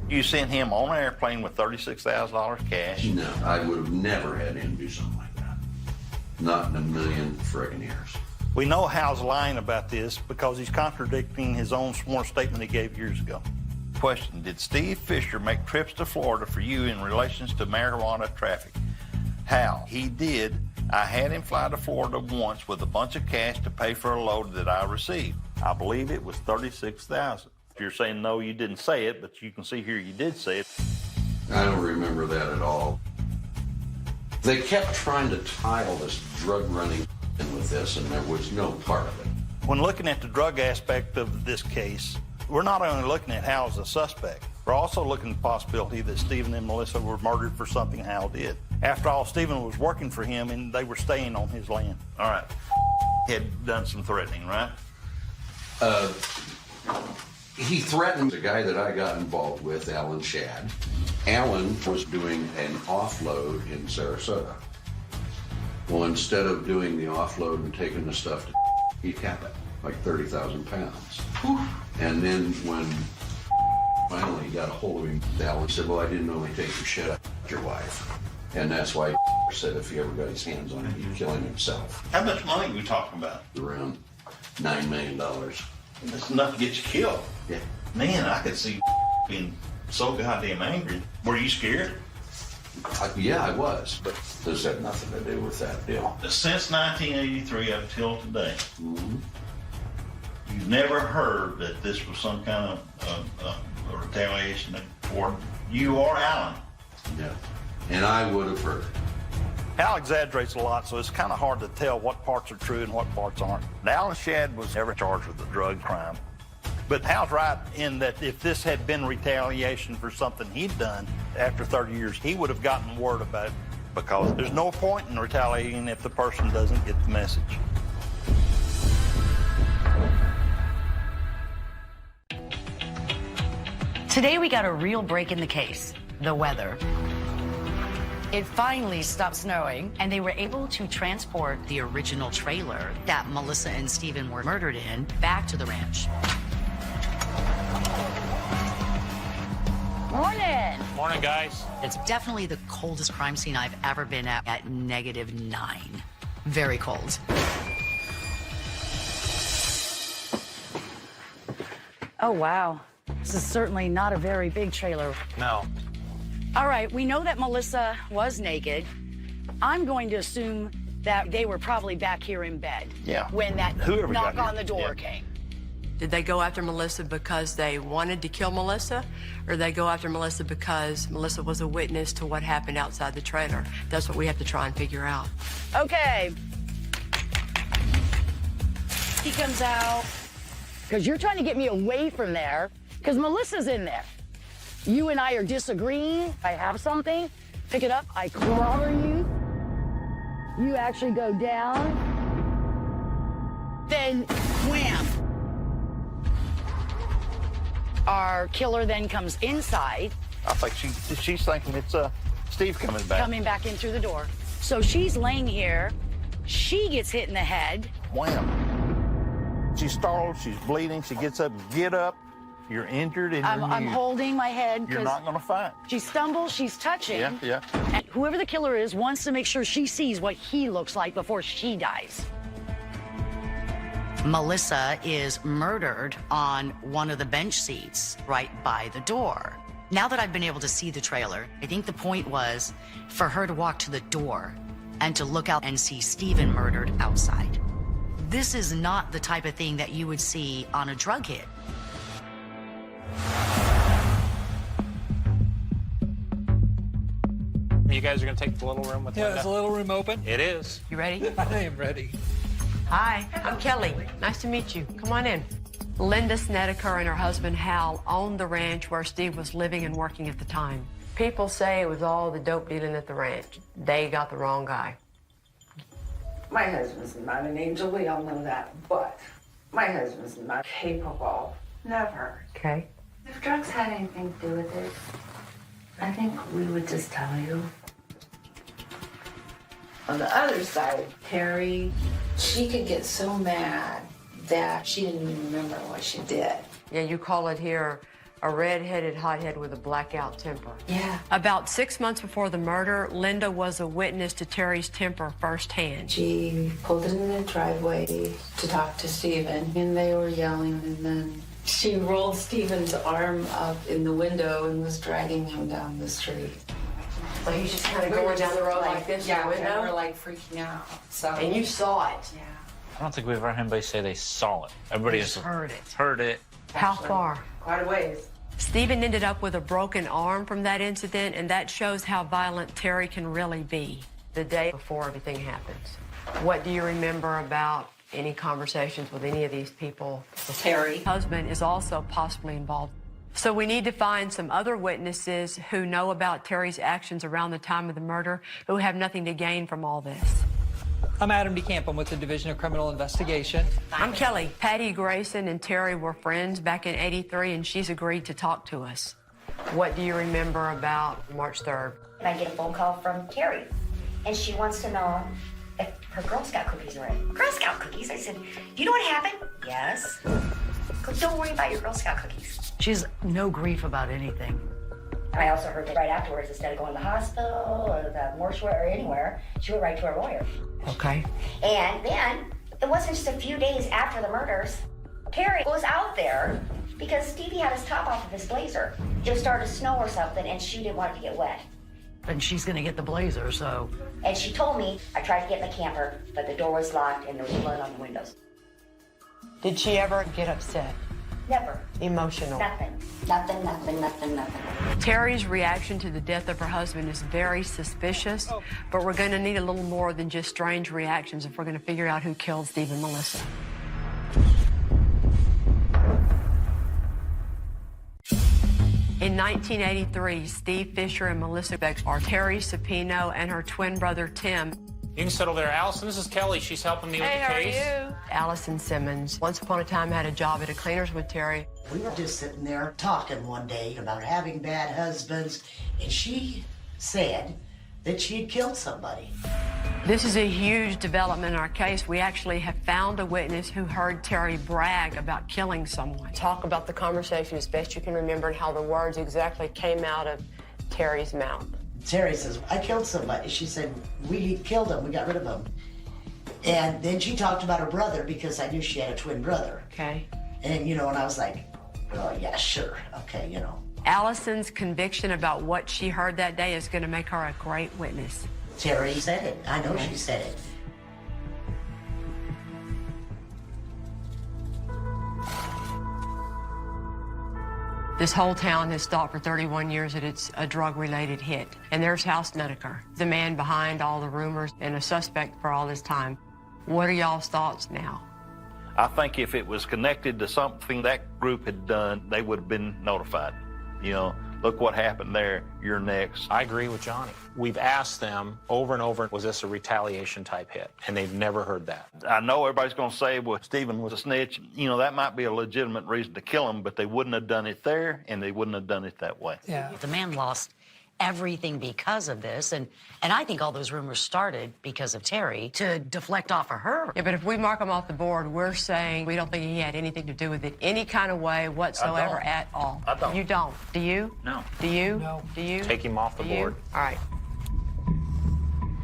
You sent him on an airplane with $36,000 cash? No, I would have never had him do something like that. Not in a million friggin' years. We know Hal's lying about this because he's contradicting his own sworn statement he gave years ago. Question, did Steve Fisher make trips to Florida for you in relations to marijuana traffic? Hal, he did. I had him fly to Florida once with a bunch of cash to pay for a load that I received. I believe it was $36,000. If you're saying no, you didn't say it, but you can see here you did say it. I don't remember that at all. They kept trying to tie all this drug running in with this, and there was no part of it. When looking at the drug aspect of this case, we're not only looking at Hal as a suspect, we're also looking at the possibility that Stephen and Melissa were murdered for something Hal did. After all, Stephen was working for him, and they were staying on his land. All right. He had done some threatening, right? He threatened the guy that I got involved with, Alan Shadd. Alan was doing an offload in Sarasota. Well, instead of doing the offload and taking the stuff, he capped it, like 30,000 pounds. And then when finally he got a hold of him, Alan said, "Well, I didn't only take your shit out of your wife." And that's why he said if he ever got his hands on him, he'd kill him himself. How much money are we talking about? Around $9 million. That's enough to get you killed. Yeah. Man, I could see being so goddamn angry. Were you scared? Yeah, I was, but this had nothing to do with that deal. Since 1983 up till today, you've never heard that this was some kind of retaliation for you or Alan? Yeah, and I would have heard it. Hal exaggerates a lot, so it's kind of hard to tell what parts are true and what parts aren't. Now, Alan Shadd was never charged with a drug crime. But Hal's right in that if this had been retaliation for something he'd done after 30 years, he would have gotten word about it because there's no point in retaliating if the person doesn't get the message. Today we got a real break in the case, the weather. It finally stopped snowing, and they were able to transport the original trailer that Melissa and Stephen were murdered in back to the ranch. Morning. Morning, guys. It's definitely the coldest crime scene I've ever been at -9. Very cold. Oh, wow. This is certainly not a very big trailer. No. All right, we know that Melissa was naked. I'm going to assume that they were probably back here in bed. Yeah. When that Whoever knock got on here. the door Yeah. came. Did they go after Melissa because they wanted to kill Melissa, or did they go after Melissa because Melissa was a witness to what happened outside the trailer? That's what we have to try and figure out. Okay. He comes out. Because you're trying to get me away from there, because Melissa's in there. You and I are disagreeing. I have something. Pick it up. I clobber you. You actually go down. Then, wham. Our killer then comes inside. I think she's thinking it's Steve coming back. Coming back in through the door. So she's laying here. She gets hit in the head. Wham. She's startled. She's bleeding. She gets up. Get up. You're injured and I'm holding my head. You're not going to fight. She stumbles. She's touching. Yeah. And whoever the killer is wants to make sure she sees what he looks like before she dies. Melissa is murdered on one of the bench seats right by the door. Now that I've been able to see the trailer, I think the point was for her to walk to the door and to look out and see Stephen murdered outside. This is not the type of thing that you would see on a drug hit. You guys are going to take the little room with Yeah, Linda? is the little room open? It is. You ready? I am ready. Hi, I'm Kelly. Nice to meet you. Come on in. Linda Snedeker and her husband Hal owned the ranch where Steve was living and working at the time. People say it was all the dope dealing at the ranch. They got the wrong guy. My husband's not an angel, we all know that, but my husband's not capable. Never. Okay. If drugs had anything to do with it, I think we would just tell you. On the other side, Terry, she could get so mad that she didn't even remember what she did. Yeah, you call it here a red-headed hothead with a blackout temper. Yeah. About 6 months before the murder, Linda was a witness to Terry's temper firsthand. She pulled in the driveway to talk to Stephen, and they were yelling, and then she rolled Stephen's arm up in the window and was dragging him down the street. So he's just kind of going down the road like this yeah, in the window? we were like freaking out. So. And you saw it? Yeah. I don't think we've ever had anybody say they saw it. Everybody Just just heard it. Heard it. How far? Quite a ways. Stephen ended up with a broken arm from that incident, and that shows how violent Terry can really be the day before everything happens. What do you remember about any conversations with any of these people? Terry. Husband is also possibly involved. So we need to find some other witnesses who know about Terry's actions around the time of the murder, who have nothing to gain from all this. I'm Adam DeCamp. I'm with the Division of Criminal Investigation. I'm Kelly. Patty Grayson and Terry were friends back in '83, and she's agreed to talk to us. What do you remember about March 3rd? And I get a phone call from Terry, and she wants to know if her Girl Scout cookies are ready. Girl Scout cookies? I said, do you know what happened? Yes. Don't worry about your Girl Scout cookies. She has no grief about anything. And I also heard that right afterwards, instead of going to the hospital or the mortuary or anywhere, she went right to her lawyer. Okay. And then, it wasn't just a few days after the murders, Terry was out there because Stevie had his top off of his blazer. It started to snow or something, and she didn't want it to get wet. And she's gonna get the blazer, so. And she told me, I tried to get in the camper, but the door was locked and there was blood on the windows. Did she ever get upset? Never. Emotional? Nothing. Nothing. Terry's reaction to the death of her husband is very suspicious, but we're going to need a little more than just strange reactions if we're going to figure out who killed Steve and Melissa. In 1983, Steve Fisher and Melissa Beck are Terry Sapino and her twin brother, Tim. You can settle there. Allison, this is Kelly. She's helping me with the case. Allison Simmons, once upon a time, had a job at a cleaner's with Terry. We were just sitting there talking one day about having bad husbands, and she said that she had killed somebody. This is a huge development in our case. We actually have found a witness who heard Terry brag about killing someone. Talk about the conversation as best you can remember and how the words exactly came out of Terry's mouth. Terry says, I killed somebody. She said, we killed him, we got rid of him. And then she talked about her brother because I knew she had a twin brother. Okay. And, you know, and I was like, Oh, yeah, sure. Okay, you know. Allison's conviction about what she heard that day is going to make her a great witness. Terry said it. I know she said it. This whole town has thought for 31 years that it's a drug-related hit. And there's House Snedeker, the man behind all the rumors and a suspect for all this time. What are y'all's thoughts now? I think if it was connected to something that group had done, they would have been notified. You know, look what happened there, you're next. I agree with Johnny. We've asked them over and over, was this a retaliation type hit? And they've never heard that. I know everybody's going to say, well, Stephen was a snitch. You know, that might be a legitimate reason to kill him, but they wouldn't have done it there, and they wouldn't have done it that way. Yeah. The man lost everything because of this, and I think all those rumors started because of Terry to deflect off of her. Yeah, but if we mark him off the board, we're saying we don't think he had anything to do with it any kind of way whatsoever at all. I don't. You don't. Do you? No. Do you? No. Do you? Take him off the Do you? board. All right.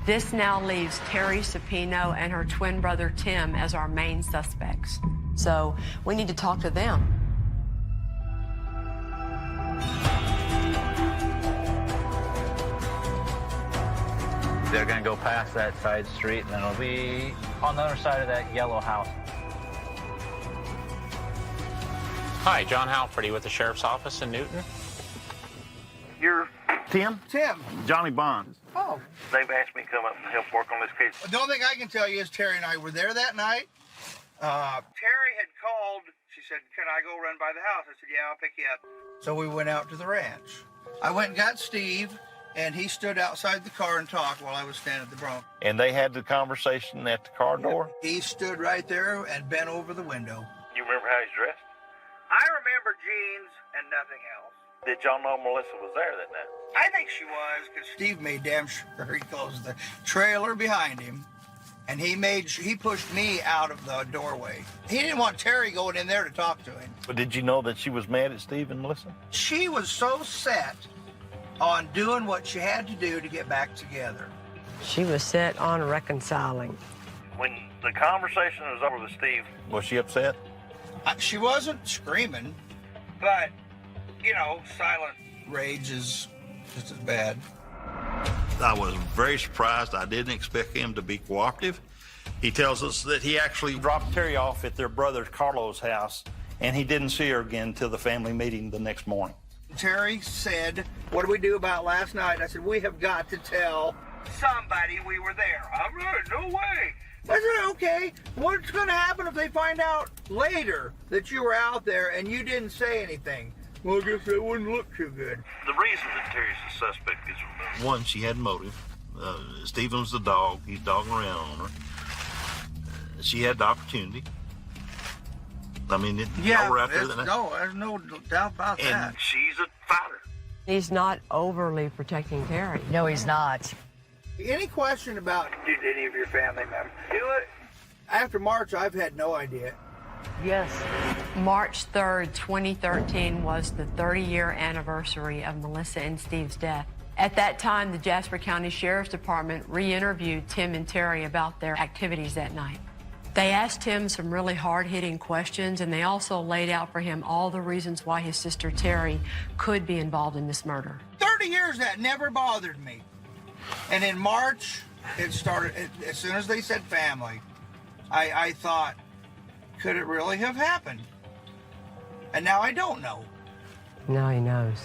This now leaves Terry Supino and her twin brother Tim as our main suspects. So we need to talk to them. They're gonna go past that side street, and then it'll be on the other side of that yellow house. Hi, John Halferty with the Sheriff's Office in Newton. You're Tim? Tim. Johnny Bond. Oh. They've asked me to come up and help work on this case. The only thing I can tell you is Terry and I were there that night. Terry had called. She said, "Can I go run by the house?" I said, "Yeah, I'll pick you up." So we went out to the ranch. I went and got Steve, and he stood outside the car and talked while I was standing at the Bronx. And they had the conversation at the car door? He stood right there and bent over the window. You remember how he's dressed? I remember jeans and nothing else. Did y'all know Melissa was there that night? I think she was, because Steve made damn sure he closed the trailer behind him, and he pushed me out of the doorway. He didn't want Terry going in there to talk to him. But did you know that she was mad at Steve and Melissa? She was so set on doing what she had to do to get back together. She was set on reconciling. When the conversation was over with Steve, was she upset? She wasn't screaming, but, you know, silent rage is just as bad. I was very surprised. I didn't expect him to be cooperative. He tells us that he actually dropped Terry off at their brother Carlo's house, and he didn't see her again until the family meeting the next morning. Terry said, "What do we do about last night?" I said, "We have got to tell somebody we were there." "I'm right, no way." I said, "Okay, what's going to happen if they find out later that you were out there and you didn't say anything?" "Well, I guess that wouldn't look too good." The reason that Terry's a suspect is, one, she had motive. Stephen's the dog. He's dogging around on her. She had the opportunity. I mean, y'all were out there that night. No, there's no doubt about that. And she's a fighter. He's not overly protecting Terry. No, he's not. Any question about did any of your family members do it? After March, I've had no idea. Yes. March 3rd, 2013 was the 30-year anniversary of Melissa and Steve's death. At that time, the Jasper County Sheriff's Department re-interviewed Tim and Terry about their activities that night. They asked him some really hard-hitting questions, and they also laid out for him all the reasons why his sister Terry could be involved in this murder. 30 years, that never bothered me. And in March, it started, as soon as they said family, I thought, could it really have happened? And now I don't know. Now he knows.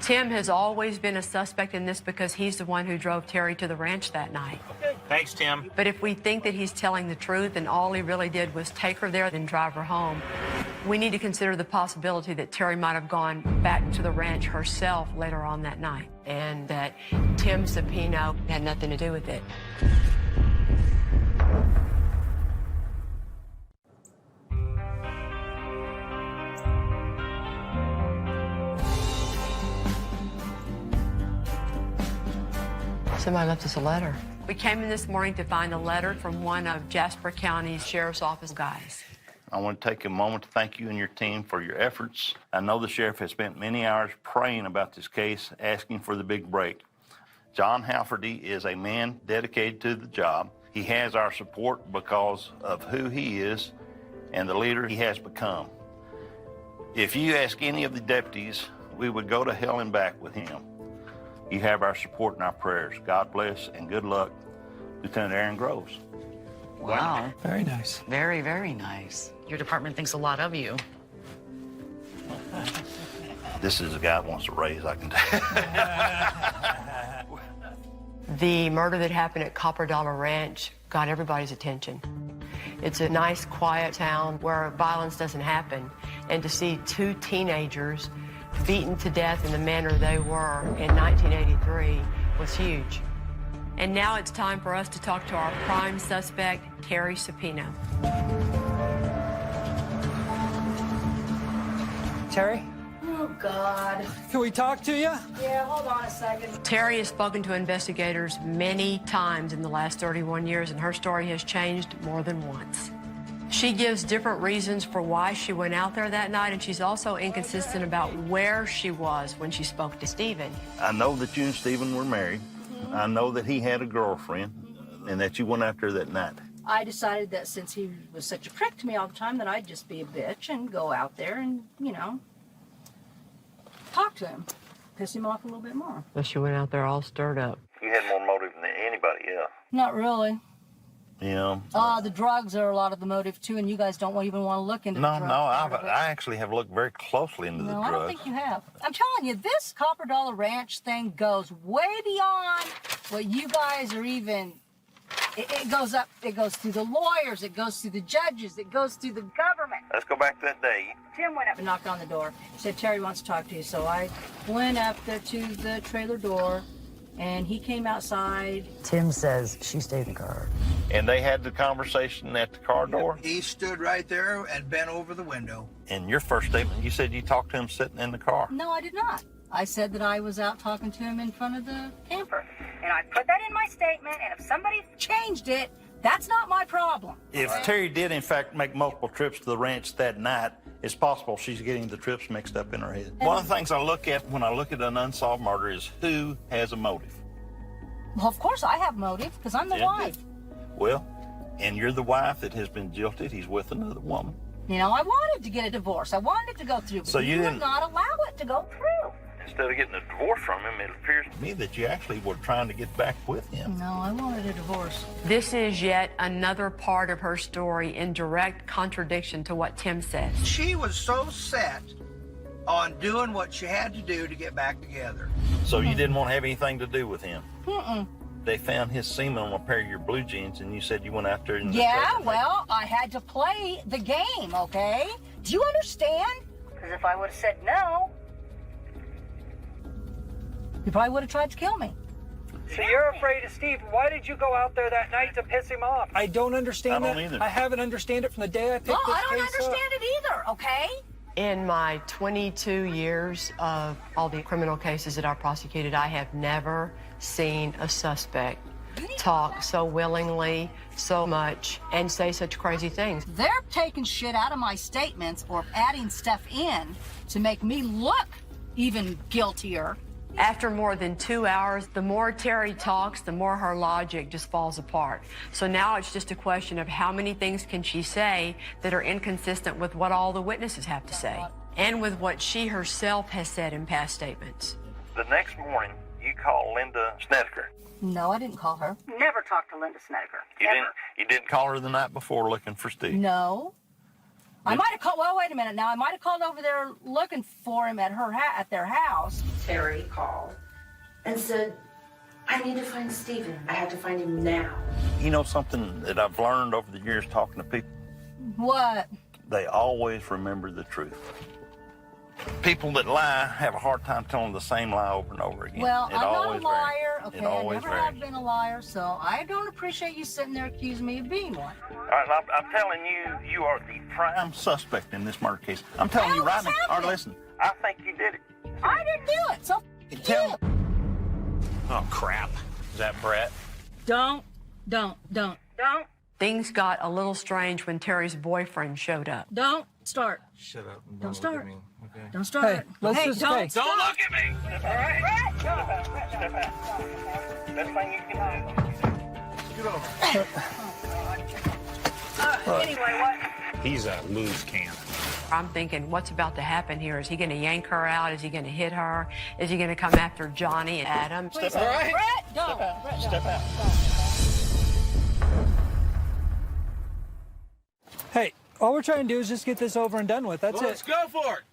Tim has always been a suspect in this because he's the one who drove Terry to the ranch that night. Thanks, Tim. But if we think that he's telling the truth and all he really did was take her there and drive her home, we need to consider the possibility that Terry might have gone back to the ranch herself later on that night and that Tim Supino had nothing to do with it. Somebody left us a letter. We came in this morning to find a letter from one of Jasper County's Sheriff's Office guys. I want to take a moment to thank you and your team for your efforts. I know the sheriff has spent many hours praying about this case, asking for the big break. John Halferty is a man dedicated to the job. He has our support because of who he is and the leader he has become. If you ask any of the deputies, we would go to hell and back with him. You have our support and our prayers. God bless and good luck, Lieutenant Aaron Groves. Wow. Very nice. Very, very nice. Your department thinks a lot of you. This is a guy that wants a raise, I can tell. The murder that happened at Copper Dollar Ranch got everybody's attention. It's a nice, quiet town where violence doesn't happen. And to see 2 teenagers beaten to death in the manner they were in 1983 was huge. And now it's time for us to talk to our prime suspect, Terry Supino. Terry, Oh, God. can we talk to you? Yeah, hold on a second. Terry has spoken to investigators many times in the last 31 years, and her story has changed more than once. She gives different reasons for why she went out there that night, and she's also inconsistent about where she was when she spoke to Stephen. I know that you and Stephen were married. I know that he had a girlfriend and that you went out there that night. I decided that since he was such a prick to me all the time, that I'd just be a bitch and go out there and, you know, talk to him, piss him off a little bit more. So she went out there all stirred up. You had more motive than anybody else. Not really. Yeah. The drugs are a lot of the motive, too, and you guys don't even want to look into the drugs. I actually have looked very closely into the drugs. I don't think you have. I'm telling you, this Copper Dollar Ranch thing goes way beyond what you guys are even... It goes up, it goes through the lawyers, it goes through the judges, it goes through the government. Let's go back to that day. Tim went up and knocked on the door. He said, Terry wants to talk to you. So I went up there to the trailer door, and he came outside. Tim says she stayed in the car. And they had the conversation at the car door? He stood right there and bent over the window. In your first statement, you said you talked to him sitting in the car. No, I did not. I said that I was out talking to him in front of the camper. And I put that in my statement, and if somebody changed it, that's not my problem. If Terry did, in fact, make multiple trips to the ranch that night, it's possible she's getting the trips mixed up in her head. One of the things I look at when I look at an unsolved murder is who has a motive. Well, of course I have motive, because I'm the wife. Well, and you're the wife that has been jilted. He's with another woman. You know, I wanted to get a divorce. I wanted it to go through, but So you would didn't- not allow it to go through. Instead of getting a divorce from him, it appears to me that you actually were trying to get back with him. No, I wanted a divorce. This is yet another part of her story in direct contradiction to what Tim said. She was so set on doing what she had to do to get back together. So you didn't want to have anything to do with him. Mm-mm. They found his semen on a pair of your blue jeans, and you said you went out there and... Yeah, well, I had to play the game, okay? Do you understand? Because if I would have said no, you probably would have tried to kill me. So you're afraid of Steve. Why did you go out there that night to piss him off? I don't understand I don't that. either. I haven't understand it from the day I picked Well, this I don't case up. understand it either, okay? In my 22 years of all the criminal cases that I prosecuted, I have never seen a suspect talk so willingly, so much, and say such crazy things. They're taking shit out of my statements or adding stuff in to make me look even guiltier. After more than 2 hours, the more Terry talks, the more her logic just falls apart. So now it's just a question of how many things can she say that are inconsistent with what all the witnesses have to say, and with what she herself has said in past statements. The next morning, you called Linda Snedeker. No, I didn't call her. Never talked to Linda Snedeker. You didn't call her the night before looking for Steve? No. I might have called, well, wait a minute now. I might have called over there looking for him at at their house. Terry called and said, I need to find Stephen. I have to find him now. You know something that I've learned over the years talking to people? What? They always remember the truth. People that lie have a hard time telling the same lie over and over again. Well, It I'm not a always liar, varies. okay? It I always never varies. have been a liar, so I don't appreciate you sitting there accusing me of being one. All right, I'm telling you, you are the prime suspect in this murder case. I'm telling you right now. All right, listen, I think you did it. I didn't do it, so Tell me. Oh, crap. Is that Brett? Don't. Things got a little strange when Terry's boyfriend showed up. Don't start. Shut up. and Don't look start. at me, okay? Don't start. Hey, let's just don't hey. start. Don't look at me. All right. Step out. Step out. Best thing you can do. Get over. Anyway, what? He's a loose cannon. I'm thinking, what's about to happen here? Is he going to yank her out? Is he going to hit her? Is he going to come after Johnny and Adam? Step out. Right. Brett, don't. Step out. Brett, Step out. Hey, all we're trying to do is just get this over and done with. That's it. Let's go for it.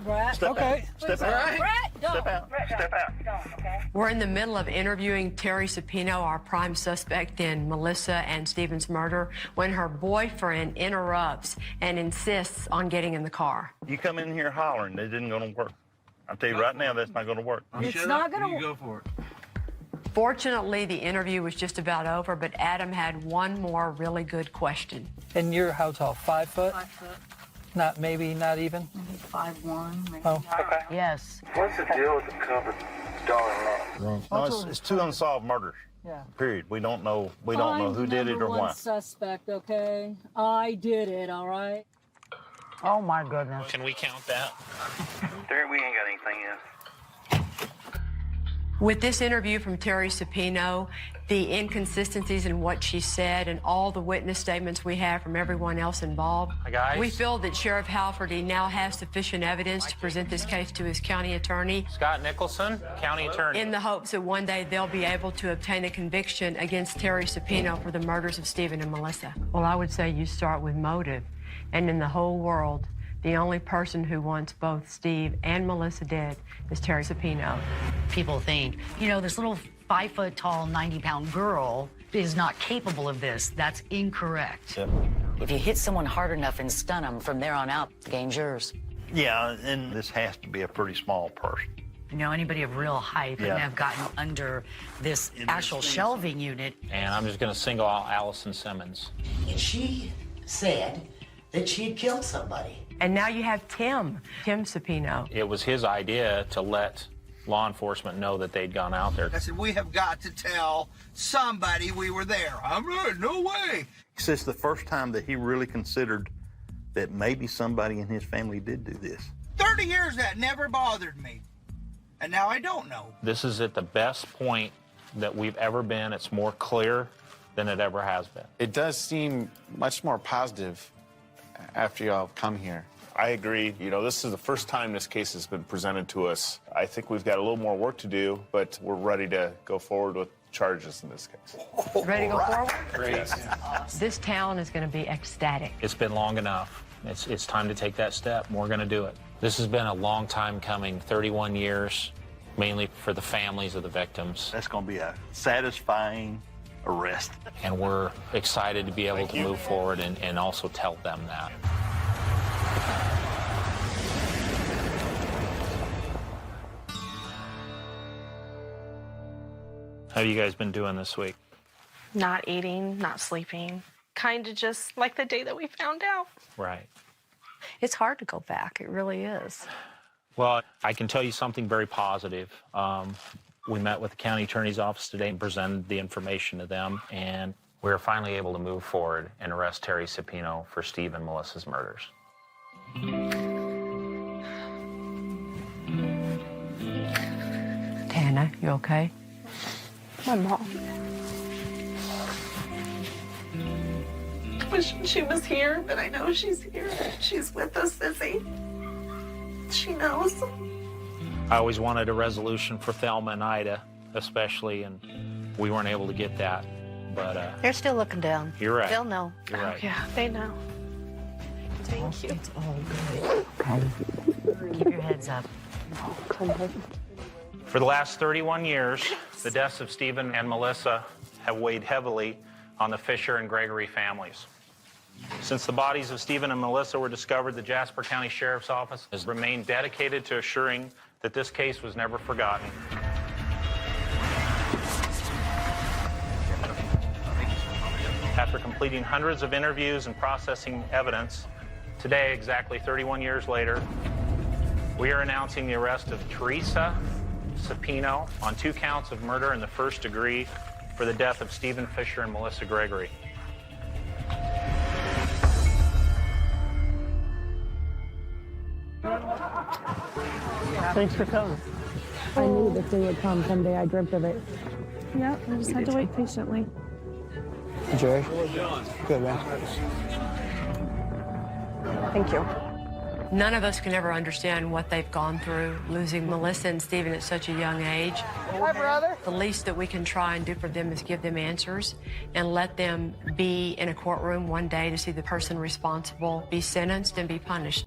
Brett. Step okay. Out. Step out. Brett, don't. Step out. Step out. Don't, okay? We're in the middle of interviewing Terry Supino, our prime suspect in Melissa and Stephen's murder, when her boyfriend interrupts and insists on getting in the car. You come in here hollering, it isn't going to work. I'll tell you right now, that's not going to work. It's not going to work. You go for it. Fortunately, the interview was just about over, but Adam had one more really good question. And you're how tall? 5 foot? 5 foot. Not even? Maybe 5'1", maybe. Oh, okay. Yes. What's the deal with the covered dollar loss? No, it's two unsolved murders. Yeah. Period. We don't know who did it or I'm why. one suspect, okay? I did it, all right? Oh, my goodness. Can we count that? There, we ain't got anything else. With this interview from Terry Supino, the inconsistencies in what she said, and all the witness statements we have from everyone else involved, Hi, guys. we feel that Sheriff Halferty now has sufficient evidence to present this case to his county attorney Scott Nicholson, county attorney. in the hopes that one day they'll be able to obtain a conviction against Terry Supino for the murders of Stephen and Melissa. Well, I would say you start with motive. And in the whole world, the only person who wants both Steve and Melissa dead is Terry Supino. People think, this little 5 foot tall, 90-pound girl is not capable of this. That's incorrect. Yep. If you hit someone hard enough and stun them, from there on out, the game's yours. Yeah, and this has to be a pretty small person. Anybody of real height Yeah. couldn't have gotten under this actual shelving unit. And I'm just going to single out Allison Simmons. And she said that she had killed somebody. And now you have Tim Supino. It was his idea to let law enforcement know that they'd gone out there. I said, we have got to tell somebody we were there. I'm right, no way. It's the first time that he really considered that maybe somebody in his family did do this. 30 years that never bothered me. And now I don't know. This is at the best point that we've ever been. It's more clear than it ever has been. It does seem much more positive after y'all come here. I agree. This is the first time this case has been presented to us. I think we've got a little more work to do, but we're ready to go forward with charges in this case. Ready to go forward? Great. This town is going to be ecstatic. It's been long enough. It's time to take that step, and we're going to do it. This has been a long time coming, 31 years, mainly for the families of the victims. That's going to be a satisfying arrest. And we're excited to be able to move forward and also tell them that. How have you guys been doing this week? Not eating, not sleeping. Kind of just like the day that we found out. Right. It's hard to go back. It really is. Well, I can tell you something very positive. We met with the county attorney's office today and presented the information to them, and we were finally able to move forward and arrest Terry Supino for Steve and Melissa's murders. Tana, you okay? My mom. I wish she was here, but I know she's here. She's with us, Sissy. She knows. I always wanted a resolution for Thelma and Ida, especially, and we weren't able to get that. But They're still looking down. You're right. They'll know. You're right. Oh, yeah, they know. Thank you. It's all good. Okay. Keep your heads up. For the last 31 years, the deaths of Stephen and Melissa have weighed heavily on the Fisher and Gregory families. Since the bodies of Stephen and Melissa were discovered, the Jasper County Sheriff's Office has remained dedicated to assuring that this case was never forgotten. After completing hundreds of interviews and processing evidence, today, exactly 31 years later, we are announcing the arrest of Teresa Supino on 2 counts of murder in the first degree for the death of Stephen Fisher and Melissa Gregory. Thanks for coming. I knew this day would come someday. I dreamt of it. Yeah, I just had to wait patiently. Jerry? Good, man. Thank you. None of us can ever understand what they've gone through, losing Melissa and Stephen at such a young age. Hi, brother. The least that we can try and do for them is give them answers and let them be in a courtroom one day to see the person responsible be sentenced and be punished.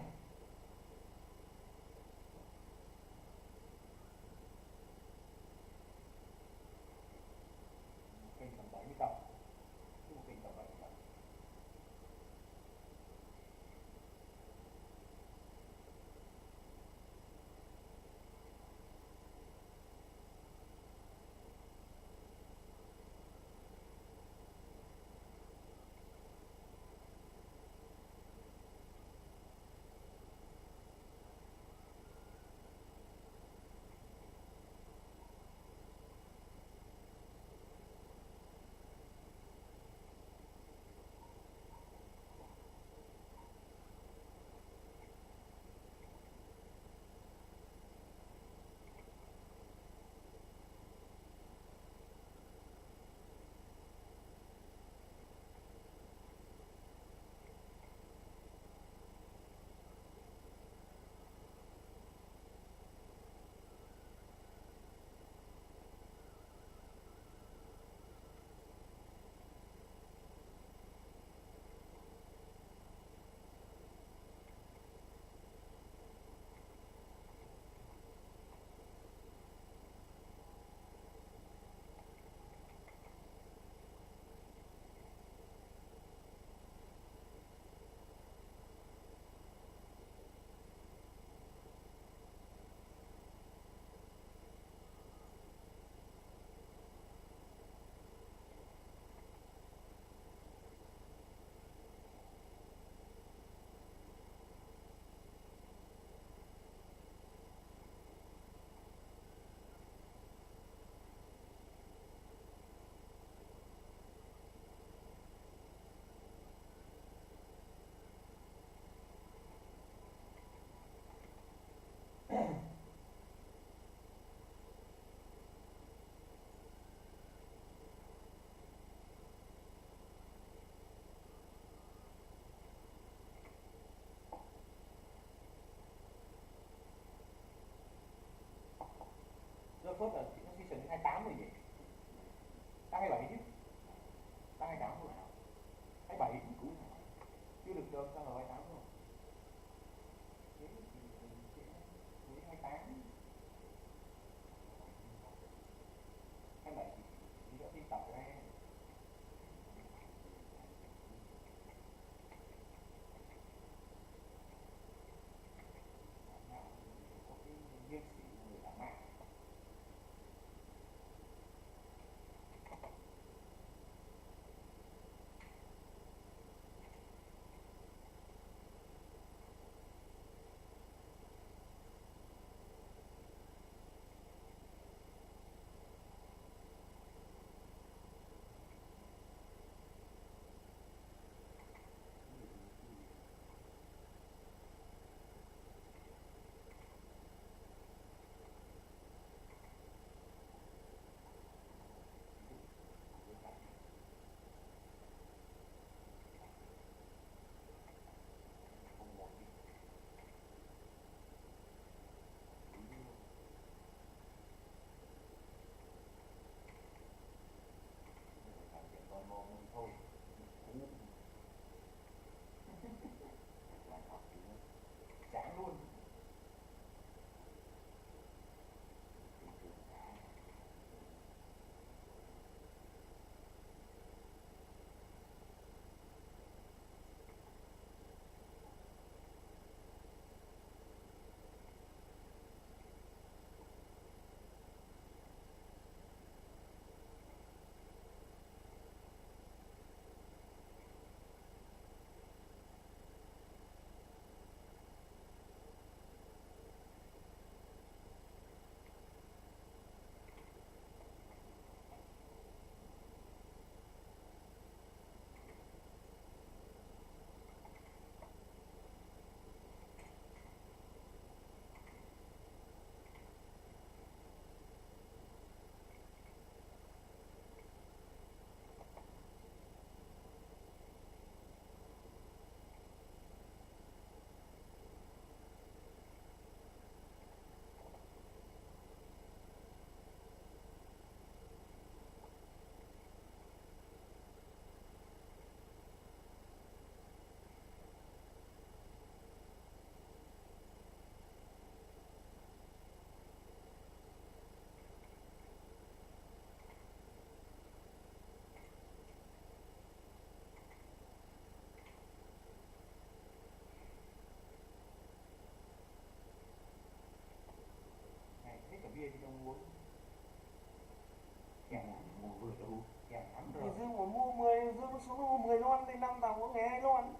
Thì Dương mà mua 10, Dương xuống mua 10 lon thì 5 tàu có nghề 2 lon.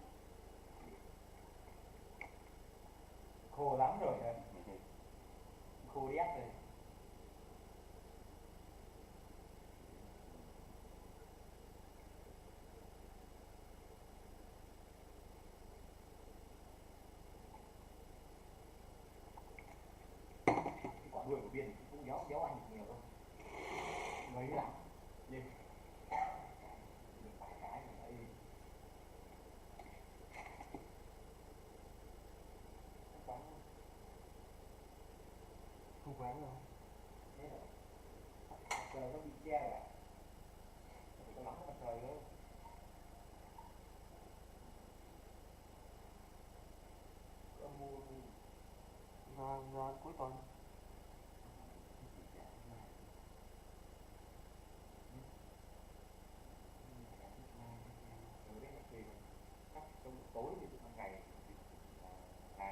Khô lắm rồi đấy. Khô đét rồi. Quả nuôi của Biên cũng déo anh nhiều thôi. Mấy lắm. Đi. Vài cái này đấy. Không quán đâu. Thế rồi. Trời nó bị che à? Có nóng mặt trời nữa. Có mua ra cuối tuần. Tối thì